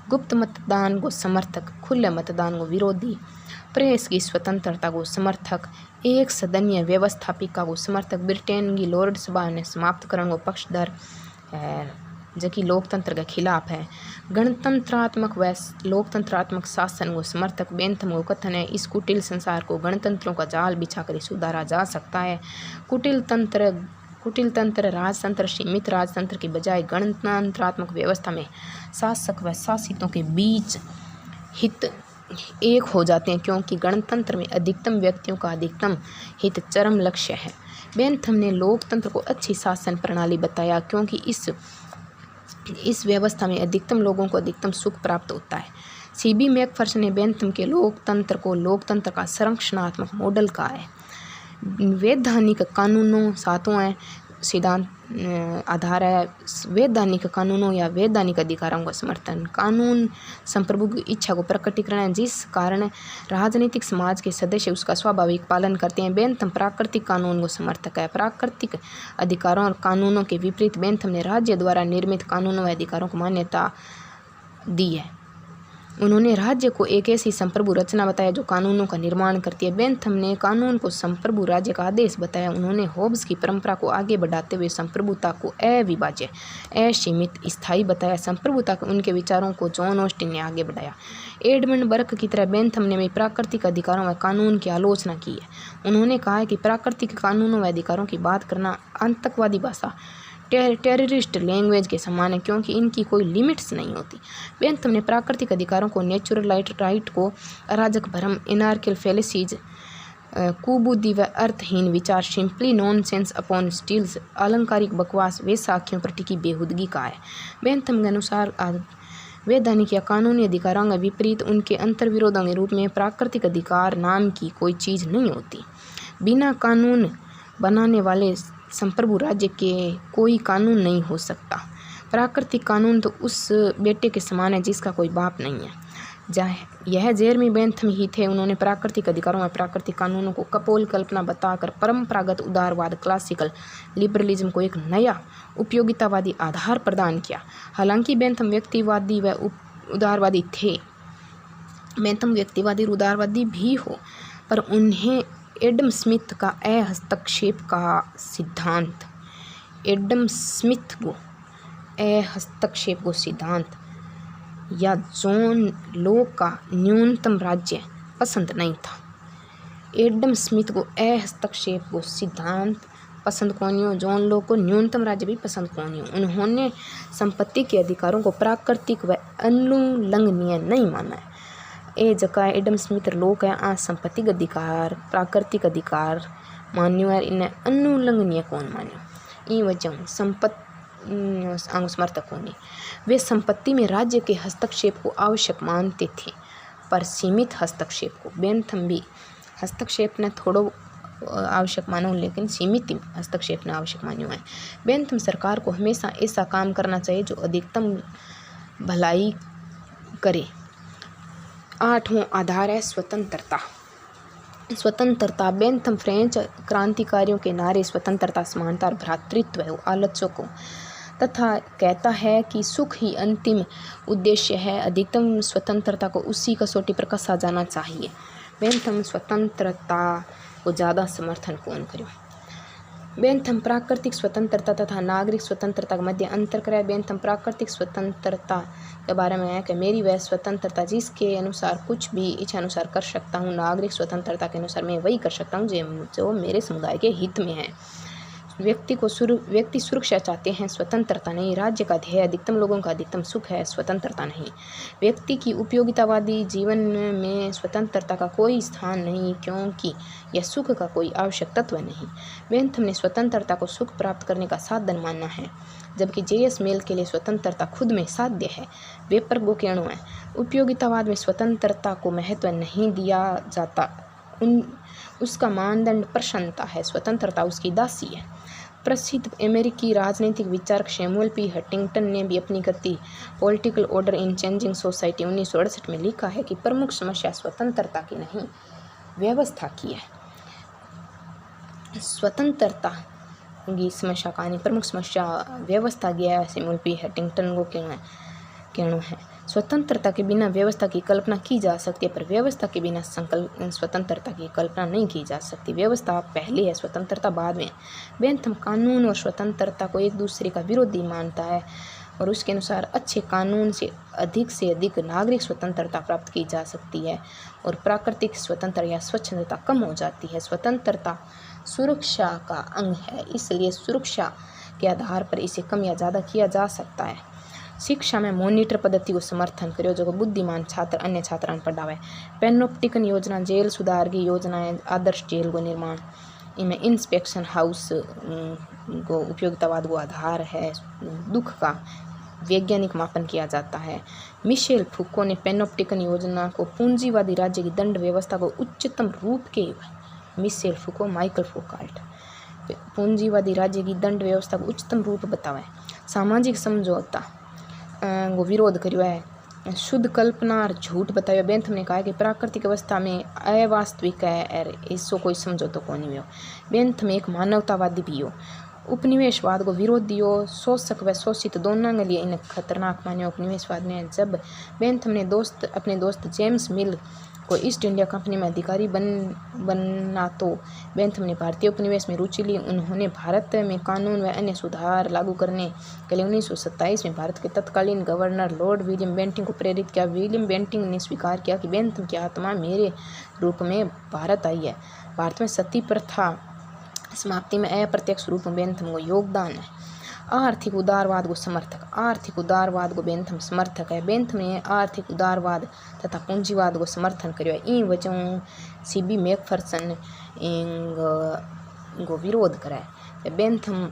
गुप्त मतदान को समर्थक, खुले मतदान को विरोधी। प्रेस की स्वतंत्रता को समर्थक, एक सदनीय व्यवस्थापिका को समर्थक। ब्रिटेन की लॉर्ड सभा ने समाप्त करने को पक्षधर है जो कि लोकतंत्र के खिलाफ है। गणतंत्रात्मक व लोकतंत्रात्मक शासन को समर्थक। बेंथम को कथन है इस कुटिल संसार को गणतंत्रों का जाल बिछाकर सुधारा जा सकता है। कुटिल तंत्र राजतंत्र सीमित राजतंत्र की बजाय गणतंत्रात्मक व्यवस्था में शासक व शासितों के बीच हित एक हो जाते हैं, क्योंकि गणतंत्र में अधिकतम व्यक्तियों का अधिकतम हित चरम लक्ष्य है। बेंथम ने लोकतंत्र को अच्छी शासन प्रणाली बताया, क्योंकि इस व्यवस्था में अधिकतम लोगों को अधिकतम सुख प्राप्त होता है। सीबी मैकफर्सन ने बेंथम के लोकतंत्र को लोकतंत्र का संरक्षणात्मक मॉडल कहा है। वैधानिक कानूनों सातों है सिद्धांत आधार है। वैधानिक कानूनों या वैधानिक अधिकारों का समर्थन। कानून संप्रभु की इच्छा को प्रकटीकरण है, जिस कारण राजनीतिक समाज के सदस्य उसका स्वाभाविक पालन करते हैं। बेंथम प्राकृतिक कानून को समर्थक है। प्राकृतिक अधिकारों और कानूनों के विपरीत बेंथम ने राज्य द्वारा निर्मित कानूनों व अधिकारों को मान्यता दी है। उन्होंने राज्य को एक ऐसी संप्रभु रचना बताया जो कानूनों का निर्माण करती है। बेंथम ने कानून को संप्रभु राज्य का आदेश बताया। उन्होंने होब्स की परंपरा को आगे बढ़ाते हुए संप्रभुता को अविभाज्य, असीमित, स्थायी बताया। संप्रभुता के उनके विचारों को जॉन ऑस्टिन ने आगे बढ़ाया। एडमंड बर्क की तरह बेंथम ने भी प्राकृतिक अधिकारों व कानून की आलोचना की है। उन्होंने कहा है कि प्राकृतिक कानूनों व अधिकारों की बात करना आतंकवादी भाषा टेररिस्ट लैंग्वेज के समान है, क्योंकि इनकी कोई लिमिट्स नहीं होती। बेंथम ने प्राकृतिक अधिकारों को, नेचुरल राइट को, अराजक भ्रम, एनार्कियल फैलेसीज, कुबुद्धि व अर्थहीन विचार, सिंपली नॉनसेंस अपॉन स्टील्स, अलंकारिक बकवास वे साखियों पर टिकी बेहूदगी का है। बेंथम के अनुसार वैधानिक या कानूनी अधिकारों के विपरीत उनके अंतर्विरोधों के रूप में प्राकृतिक अधिकार नाम की कोई चीज़ नहीं होती। बिना कानून बनाने वाले संप्रभु राज्य के कोई कानून नहीं हो सकता। प्राकृतिक कानून तो उस बेटे के समान है जिसका कोई बाप नहीं है। यह जेरेमी बेंथम ही थे। उन्होंने प्राकृतिक अधिकारों में प्राकृतिक कानूनों को कपोल कल्पना बताकर परंपरागत उदारवाद, क्लासिकल लिबरलिज्म को एक नया उपयोगितावादी आधार प्रदान किया। हालांकि बेंथम व्यक्तिवादी व उदारवादी थे, बेंथम व्यक्तिवादी उदारवादी भी हो, पर उन्हें एडम स्मिथ का अहस्तक्षेप का सिद्धांत, एडम स्मिथ को अहस्तक्षेप को सिद्धांत या जॉन लोक का न्यूनतम राज्य पसंद नहीं था। एडम स्मिथ को अहस्तक्षेप को सिद्धांत पसंद कौन हो, जॉन लोक को न्यूनतम राज्य भी पसंद कौन हो। उन्होंने संपत्ति के अधिकारों को प्राकृतिक व अनुल्लंघनीय नहीं माना है। ए जगह एडम स्मिथ लोक है आ संपत्तिक अधिकार, प्राकृतिक अधिकार मान्यो है, इन्हें अनुल्लंघनीय कौन मान्यो। ई वजह संपत्ति समर्थक होने, वे संपत्ति में राज्य के हस्तक्षेप को आवश्यक मानते थे, पर सीमित हस्तक्षेप को। बेंथम भी हस्तक्षेप ने थोड़ो आवश्यक मानो, लेकिन सीमित हस्तक्षेप ने आवश्यक मान्यो है। बेंथम सरकार को हमेशा ऐसा काम करना चाहिए जो अधिकतम भलाई करे। 8वां आधार है स्वतंत्रता। स्वतंत्रता बेंथम फ्रेंच क्रांतिकारियों के नारे स्वतंत्रता, समानता और भ्रातृत्व आलोचकों को तथा कहता है कि सुख ही अंतिम उद्देश्य है। अधिकतम स्वतंत्रता को उसी कसौटी पर कसा जाना चाहिए। बेंथम स्वतंत्रता को ज़्यादा समर्थन कौन करे। बेंथम प्राकृतिक स्वतंत्रता तथा नागरिक स्वतंत्रता के मध्य अंतर करे। बेंथम प्राकृतिक स्वतंत्रता के बारे में है कि मेरी वह स्वतंत्रता जिसके अनुसार कुछ भी इच्छा अनुसार कर सकता हूँ। नागरिक स्वतंत्रता के अनुसार मैं वही कर सकता हूँ जो मेरे समुदाय के हित में है। व्यक्ति सुरक्षा चाहते हैं, स्वतंत्रता नहीं। राज्य का ध्येय अधिकतम लोगों का अधिकतम सुख है, स्वतंत्रता नहीं। व्यक्ति की उपयोगितावादी जीवन में स्वतंत्रता का कोई स्थान नहीं, क्योंकि यह सुख का कोई आवश्यक तत्व नहीं। बेंथम ने स्वतंत्रता को सुख प्राप्त करने का साधन माना है, जबकि J.S. मिल के लिए स्वतंत्रता खुद में साध्य है। वे पर गोकेणु है। उपयोगितावाद में स्वतंत्रता को महत्व नहीं दिया जाता। उसका मानदंड प्रसन्नता है, स्वतंत्रता उसकी दासी है। प्रसिद्ध अमेरिकी राजनीतिक विचारक सैमुअल पी हंटिंगटन ने भी अपनी कृति political order in changing society 1968 में लिखा है कि प्रमुख समस्या स्वतंत्रता की नहीं, व्यवस्था की है। स्वतंत्रता की समस्या का नहीं, प्रमुख समस्या व्यवस्था गया है। सैमुअल पी हंटिंगटन को कहना है स्वतंत्रता के बिना व्यवस्था की कल्पना की जा सकती है, पर व्यवस्था के बिना स्वतंत्रता की कल्पना नहीं की जा सकती। व्यवस्था पहले है, स्वतंत्रता बाद में। बेंथम कानून और स्वतंत्रता को एक दूसरे का विरोधी मानता है और उसके अनुसार अच्छे कानून से अधिक नागरिक स्वतंत्रता प्राप्त की जा सकती है और प्राकृतिक स्वतंत्रता या स्वच्छंदता कम हो जाती है। स्वतंत्रता सुरक्षा का अंग है, इसलिए सुरक्षा के आधार पर इसे कम या ज़्यादा किया जा सकता है। शिक्षा में मॉनिटर पद्धति को समर्थन करो जो बुद्धिमान छात्र अन्य छात्रान पढ़ावे। पेनोप्टिकन योजना, जेल सुधार की योजनाएं, आदर्श जेल को निर्माण, इनमें इंस्पेक्शन हाउस को उपयोगितावाद को आधार है। दुख का वैज्ञानिक मापन किया जाता है। मिशेल फूको ने पेनोप्टिकन योजना को पूंजीवादी राज्य की दंड व्यवस्था को उच्चतम रूप के मिशेल फूको, माइकल फोकाल्ट पूंजीवादी राज्य की दंड व्यवस्था को उच्चतम रूप बतावे। सामाजिक समझौता को विरोध करियो है। शुद्ध कल्पना और झूठ बतायो। बेंथम ने कहा कि प्राकृतिक अवस्था में अवास्तविक है और इसको कोई समझौता को नहीं हो। बेंथम एक मानवतावादी भी हो। उपनिवेशवाद को विरोध दियो। शोषक व शोषित दोनों के लिए इन्हें खतरनाक माने उपनिवेशवाद में। जब बेंथम ने अपने दोस्त जेम्स मिल को ईस्ट इंडिया कंपनी में अधिकारी बनना तो बेंथम ने भारतीय उपनिवेश में रुचि ली। उन्होंने भारत में कानून व अन्य सुधार लागू करने के लिए 1927 में भारत के तत्कालीन गवर्नर लॉर्ड विलियम बेंटिंग को प्रेरित किया। विलियम बेंटिंग ने स्वीकार किया कि बेंथम की आत्मा मेरे रूप में भारत आई है। भारत में सती प्रथा समाप्ति में अप्रत्यक्ष रूप में बेंथम को योगदान है। आर्थिक उदारवाद को समर्थक। आर्थिक उदारवाद को बेंथम समर्थक है। बेंथम ने आर्थिक उदारवाद तथा पूंजीवाद को समर्थन करियो है। इन वजहों सीबी मैकफरसन को विरोध करे। बेंथम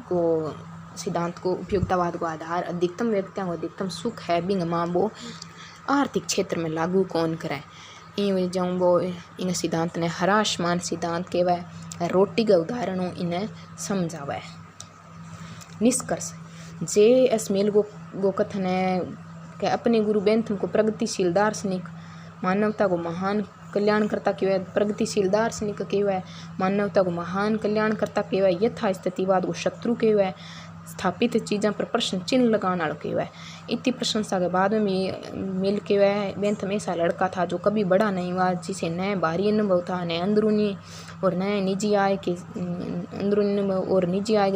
को सिद्धांत को उपयोगितावाद को आधार अधिकतम व्यक्तियों को अधिकतम सुख है बिंग माँ वो आर्थिक क्षेत्र में लागू कौन करे। इन वजहों वो इन सिद्धांत ने हरासमान सिद्धांत कहवाय। रोटी के उदाहरणों इन्हें समझावे। निष्कर्ष जे.एस. मिल को कथन है कि अपने गुरु बेंथम को प्रगतिशील दार्शनिक मानवता को महान कल्याणकर्ता कहवाय। प्रगतिशील दार्शनिक कहवाय, मानवता को महान कल्याणकर्ता कहवाय, यथास्थितिवाद को शत्रु कहवाय, स्थापित चीज़ों पर प्रश्न चिन्ह लगाने वाला कहवाय। इतनी प्रशंसा के बाद में मिल कहवाय बेंथम ऐसा लड़का था जो कभी बड़ा नहीं हुआ, जिसे नए बाहरी अनुभव था, नए अंदरूनी और नए निजी आय के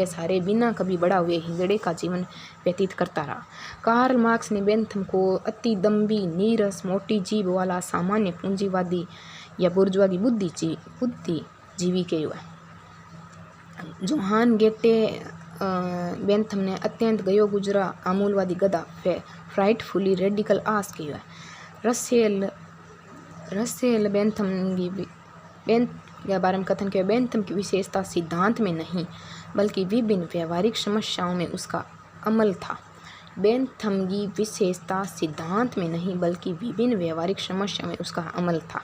सहारे बिना कभी बड़ा हुए हिजड़े का जीवन व्यतीत करता रहा। कार्ल मार्क्स ने बेंथम को अति दम्भी, नीरस, मोटी जीभ वाला सामान्य पूंजीवादी या बुर्जुआ की बुद्धिजीवी कहवाय। जोहान गेटे बेंथम ने अत्यंत गयो गुजरा आमूलवादी गधा फ्राइटफुली रेडिकल आस कहवाय। रसेल बेंथम के बारे में कथन किया। बेंथम की विशेषता सिद्धांत में नहीं बल्कि विभिन्न व्यवहारिक समस्याओं में उसका अमल था। बेंथम की विशेषता सिद्धांत में नहीं बल्कि विभिन्न व्यवहारिक समस्याओं में उसका अमल था।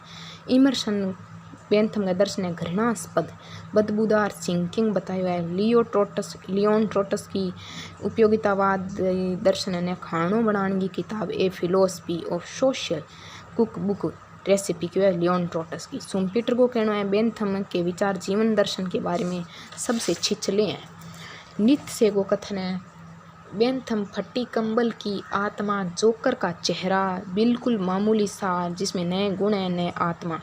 इमर्सन बेंथम का दर्शन है घृणास्पद बदबूदार सिंकिंग बताया है। लियोन ट्रोटस की उपयोगितावाद दर्शन ने खानों बनाने की किताब a philosophy of social cook book recipe की है लियोन ट्रोटस की। सुम्पीटर को कहना है बेंथम के विचार जीवन दर्शन के बारे में सबसे छिछले हैं। नित्से को कथन है बेंथम फटी कंबल की आत्मा, जोकर का चेहरा, बिल्कुल मामूली सार जिसमें नए गुण है नए आत्मा।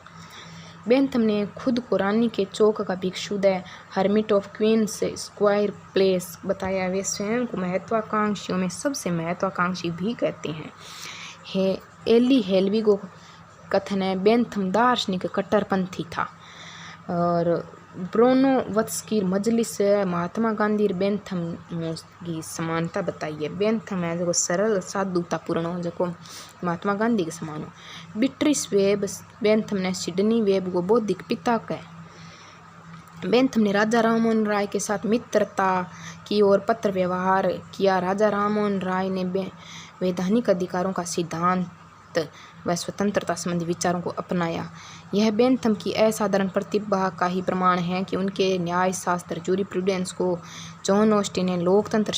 बेंथम ने खुद को रानी के चौक का भिक्षुदय hermit of queens square place बताया। वे स्वयं को महत्वाकांक्षियों में सबसे महत्वाकांक्षी भी कहते हैं। एली हेलवी को कथन है बेंथम दार्शनिक कट्टरपंथी था। और ब्रोनोवत्स्की मजलिस महात्मा गांधी बेंथम की समानता बताई है। बेंथम है जो सरल साधुतापूर्ण हो जो महात्मा गांधी के समान हो। बिट्रिस वेब बेंथम ने सिडनी वेब को बौद्धिक पिता कहे। बेंथम ने राजा राममोहन राय के साथ मित्रता की और पत्र व्यवहार किया। राजा राममोहन राय ने वैधानिक अधिकारों का सिद्धांत व स्वतंत्रता संबंधी विचारों को अपनाया। यह बेंथम की असाधारण प्रतिभा का ही प्रमाण है कि उनके न्यायशास्त्र जूरिप्रूडेंस को जॉन ऑस्टिन ने लोकतंत्र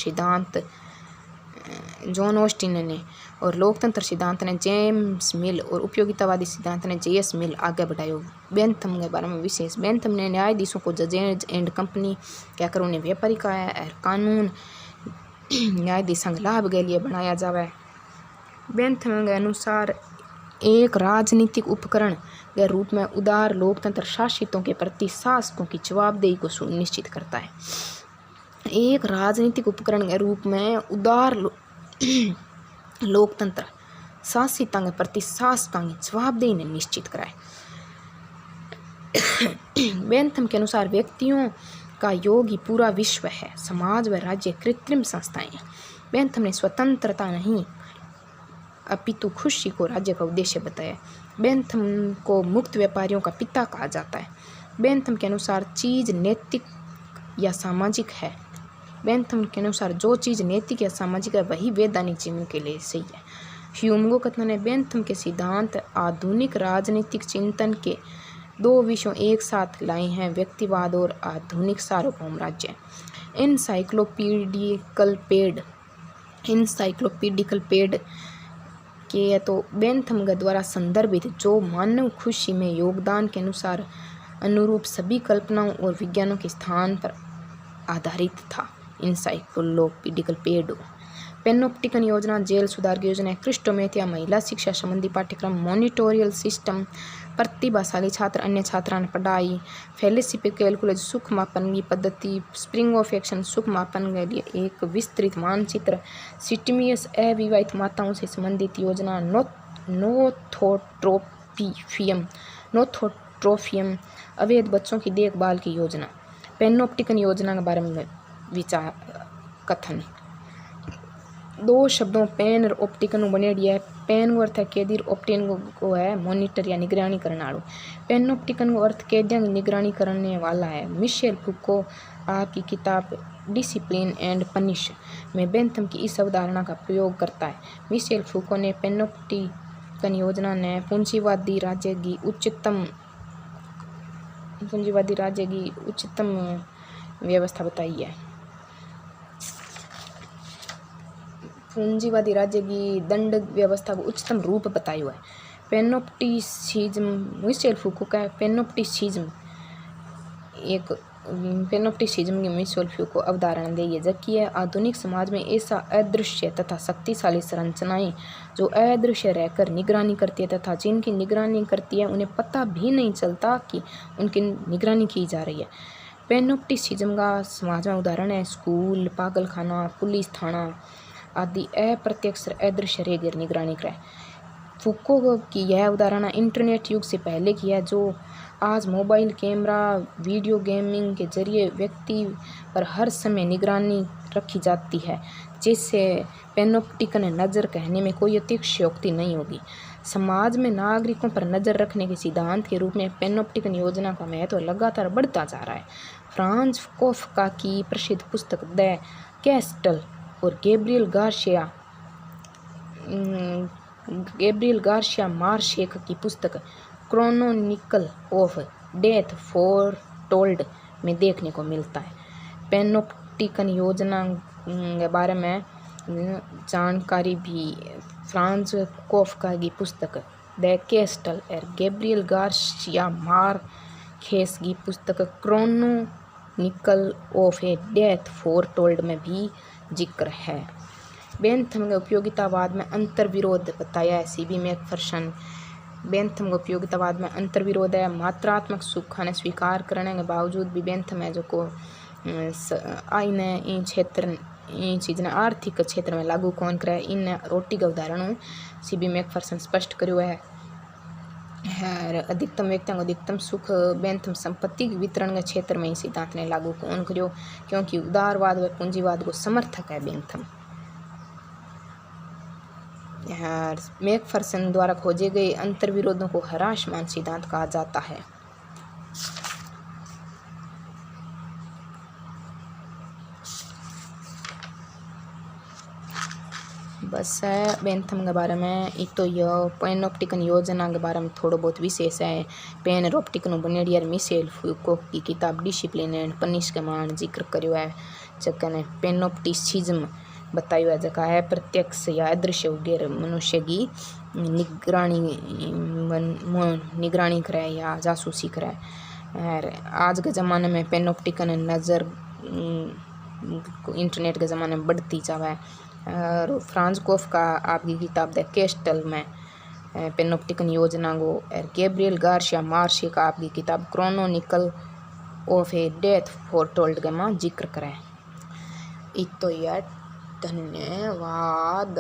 सिद्धांत ने जेम्स मिल और उपयोगितावादी सिद्धांत ने जे.एस. मिल आगे बढ़ायो। बेंथम के बारे में विशेष बेंथम ने न्यायाधीशों को जजेज एंड कंपनी कहकर उन्हें व्यापारी का कानून न्यायाधीश लाभ के लिए बनाया जावे। बेंथम के अनुसार एक राजनीतिक उपकरण के रूप में उदार लोकतंत्र शासितों के प्रति शासकों की जवाबदेही को सुनिश्चित करता है। एक राजनीतिक उपकरण के रूप में उदार लोकतंत्र शासितों के प्रति शासकों की जवाबदेही ने निश्चित कराए। बेंथम के अनुसार व्यक्तियों का योग ही पूरा विश्व है, समाज व राज्य कृत्रिम संस्थाएं हैं। बेंथम ने स्वतंत्रता नहीं अपितु खुशी को राज्य का उद्देश्य बताया। बेंथम को मुक्त व्यापारियों का पिता कहा जाता है। बेंथम के अनुसार चीज़ नैतिक या सामाजिक है। बेंथम के अनुसार जो चीज़ नैतिक या सामाजिक है वही वैधानिक जीवन के लिए सही है। ह्यूम को कथन है बेंथम के सिद्धांत आधुनिक राजनीतिक चिंतन के दो विषयों एक साथ लाए हैं, व्यक्तिवाद और आधुनिक सार्वभौम राज्य। इंसाइक्लोपीडिकल पेड के तो बेंथम के द्वारा संदर्भित जो मानव खुशी में योगदान के अनुसार अनुरूप सभी कल्पनाओं और विज्ञानों के स्थान पर आधारित था। इंसाइक्लोपीडिकल पेड पेनोप्टिकन योजना, जेल सुधार की योजना, क्रिस्टोमेथिया, महिला शिक्षा संबंधी पाठ्यक्रम, मॉनिटोरियल सिस्टम, प्रतिभाशाली छात्र अन्य छात्रा ने पढ़ाई, फेलिसी पे कैलकुलस सुख मापन की पद्धति, स्प्रिंग ऑफ एक्शन सुख मापन के लिए एक विस्तृत मानचित्र, सिस्टमियस अविवाहित माताओं से संबंधित योजना, नोथोट्रोफियम अवैध बच्चों की देखभाल की योजना। पेनोप्टिकन योजना के बारे में विचार कथन। दो शब्दों पेन और ऑप्टिकन बनेड़ी है। पेन को अर्थ है कैदी, ऑप्टिकन को है मॉनिटर या निगरानी करने वालों। पेनोप्टिकन को अर्थ कैदियों की निगरानी करने वाला है। मिशेल फूको आपकी किताब डिसिप्लिन एंड पनिश में बेंथम की इस अवधारणा का प्रयोग करता है। मिशेल फूको ने पेनोप्टिकन योजना ने पूंजीवादी राज्य की उच्चतम व्यवस्था बताई है। पूंजीवादी राज्य की दंड व्यवस्था को उच्चतम रूप बताया हुआ है। पेनोप्टिसिज्म, मिशेल फूको का पेनोप्टिसिज्म की मिशेल फूको अवधारणा दी है, जबकि आधुनिक समाज में ऐसा अदृश्य तथा शक्तिशाली संरचनाएं जो अदृश्य रहकर निगरानी करती है तथा जिनकी निगरानी करती है उन्हें पता भी नहीं चलता कि उनकी निगरानी की जा रही है। पेनोप्टिसिज्म का समाज में उदाहरण है स्कूल, पागलखाना, पुलिस थाना आदि अप्रत्यक्ष अदृश्य रेगर निगरानी कराए। फूको की यह उदाहरण इंटरनेट युग से पहले की है, जो आज मोबाइल कैमरा, वीडियो गेमिंग के जरिए व्यक्ति पर हर समय निगरानी रखी जाती है, जिससे पेनोप्टिकन नज़र कहने में कोई अतिशयोक्ति नहीं होगी। समाज में नागरिकों पर नज़र रखने के सिद्धांत के रूप में पेनोप्टिकन योजना का महत्व लगातार बढ़ता जा रहा है। फ्रांज काफ्का की प्रसिद्ध पुस्तक द कैस्टल और गैब्रियल गार्सिया मार्शेक की पुस्तक क्रोनोनिकल ऑफ डेथ फोरटोल्ड में देखने को मिलता है। पेनोप्टिकन योजना के बारे में जानकारी भी फ्रांज काफ्का की पुस्तक द कैस्टल और गैब्रियल गार्सिया मार्केस की पुस्तक क्रोनोनिकल ऑफ ए डेथ फोरटोल्ड में भी जिक्र है। बेंथम के उपयोगितावाद में अंतर्विरोध बताया है सीबी मैकफर्सन। बेंथम का उपयोगितावाद में अंतर्विरोध है। मात्रात्मक सुख ने स्वीकार करने के बावजूद भी बेंथम है जो को आइने इन चीज़ ने आर्थिक क्षेत्र में लागू कौन करे, इन रोटी का उदाहरण सीबी मैकफर्सन स्पष्ट करो है। अधिकतम व्यक्तियों को अधिकतम सुख बेंथम संपत्ति वितरण के क्षेत्र में ही सिद्धांत ने लागू कौन करो, क्योंकि उदारवाद व पूंजीवाद को समर्थक है बेंथम। मैकफर्सन द्वारा खोजे गए अंतर्विरोधों को हरासमान सिद्धांत कहा जाता है। बस है बेंथम के बारे में एक तो यह पेनोप्टिकन योजना के बारे में थोड़ा बहुत विशेष है। पेन ऑप्टिकन बनेडियर मिशेल फूको की किताब डिसिप्लिन एंड पनिश के मान जिक्र करो है, जगह पेनोप्टिसिज्म बताया है, जगह है प्रत्यक्ष या अदृश्य वगैरह मनुष्य की निगरानी करे या जासूसी करे। आज के ज़माने में पेनोप्टिकन नज़र इंटरनेट के ज़माने में बढ़ती जावा है। और फ्रांज काफ्का आपकी किताब द कैस्टल में पेनोप्टिकन योजना को, और गैब्रियल गार्सिया मार्शेक का आपकी किताब क्रोनोनिकल ऑफ ए डेथ फोरटोल्ड के मां जिक्र करें। इतो यह धन्यवाद।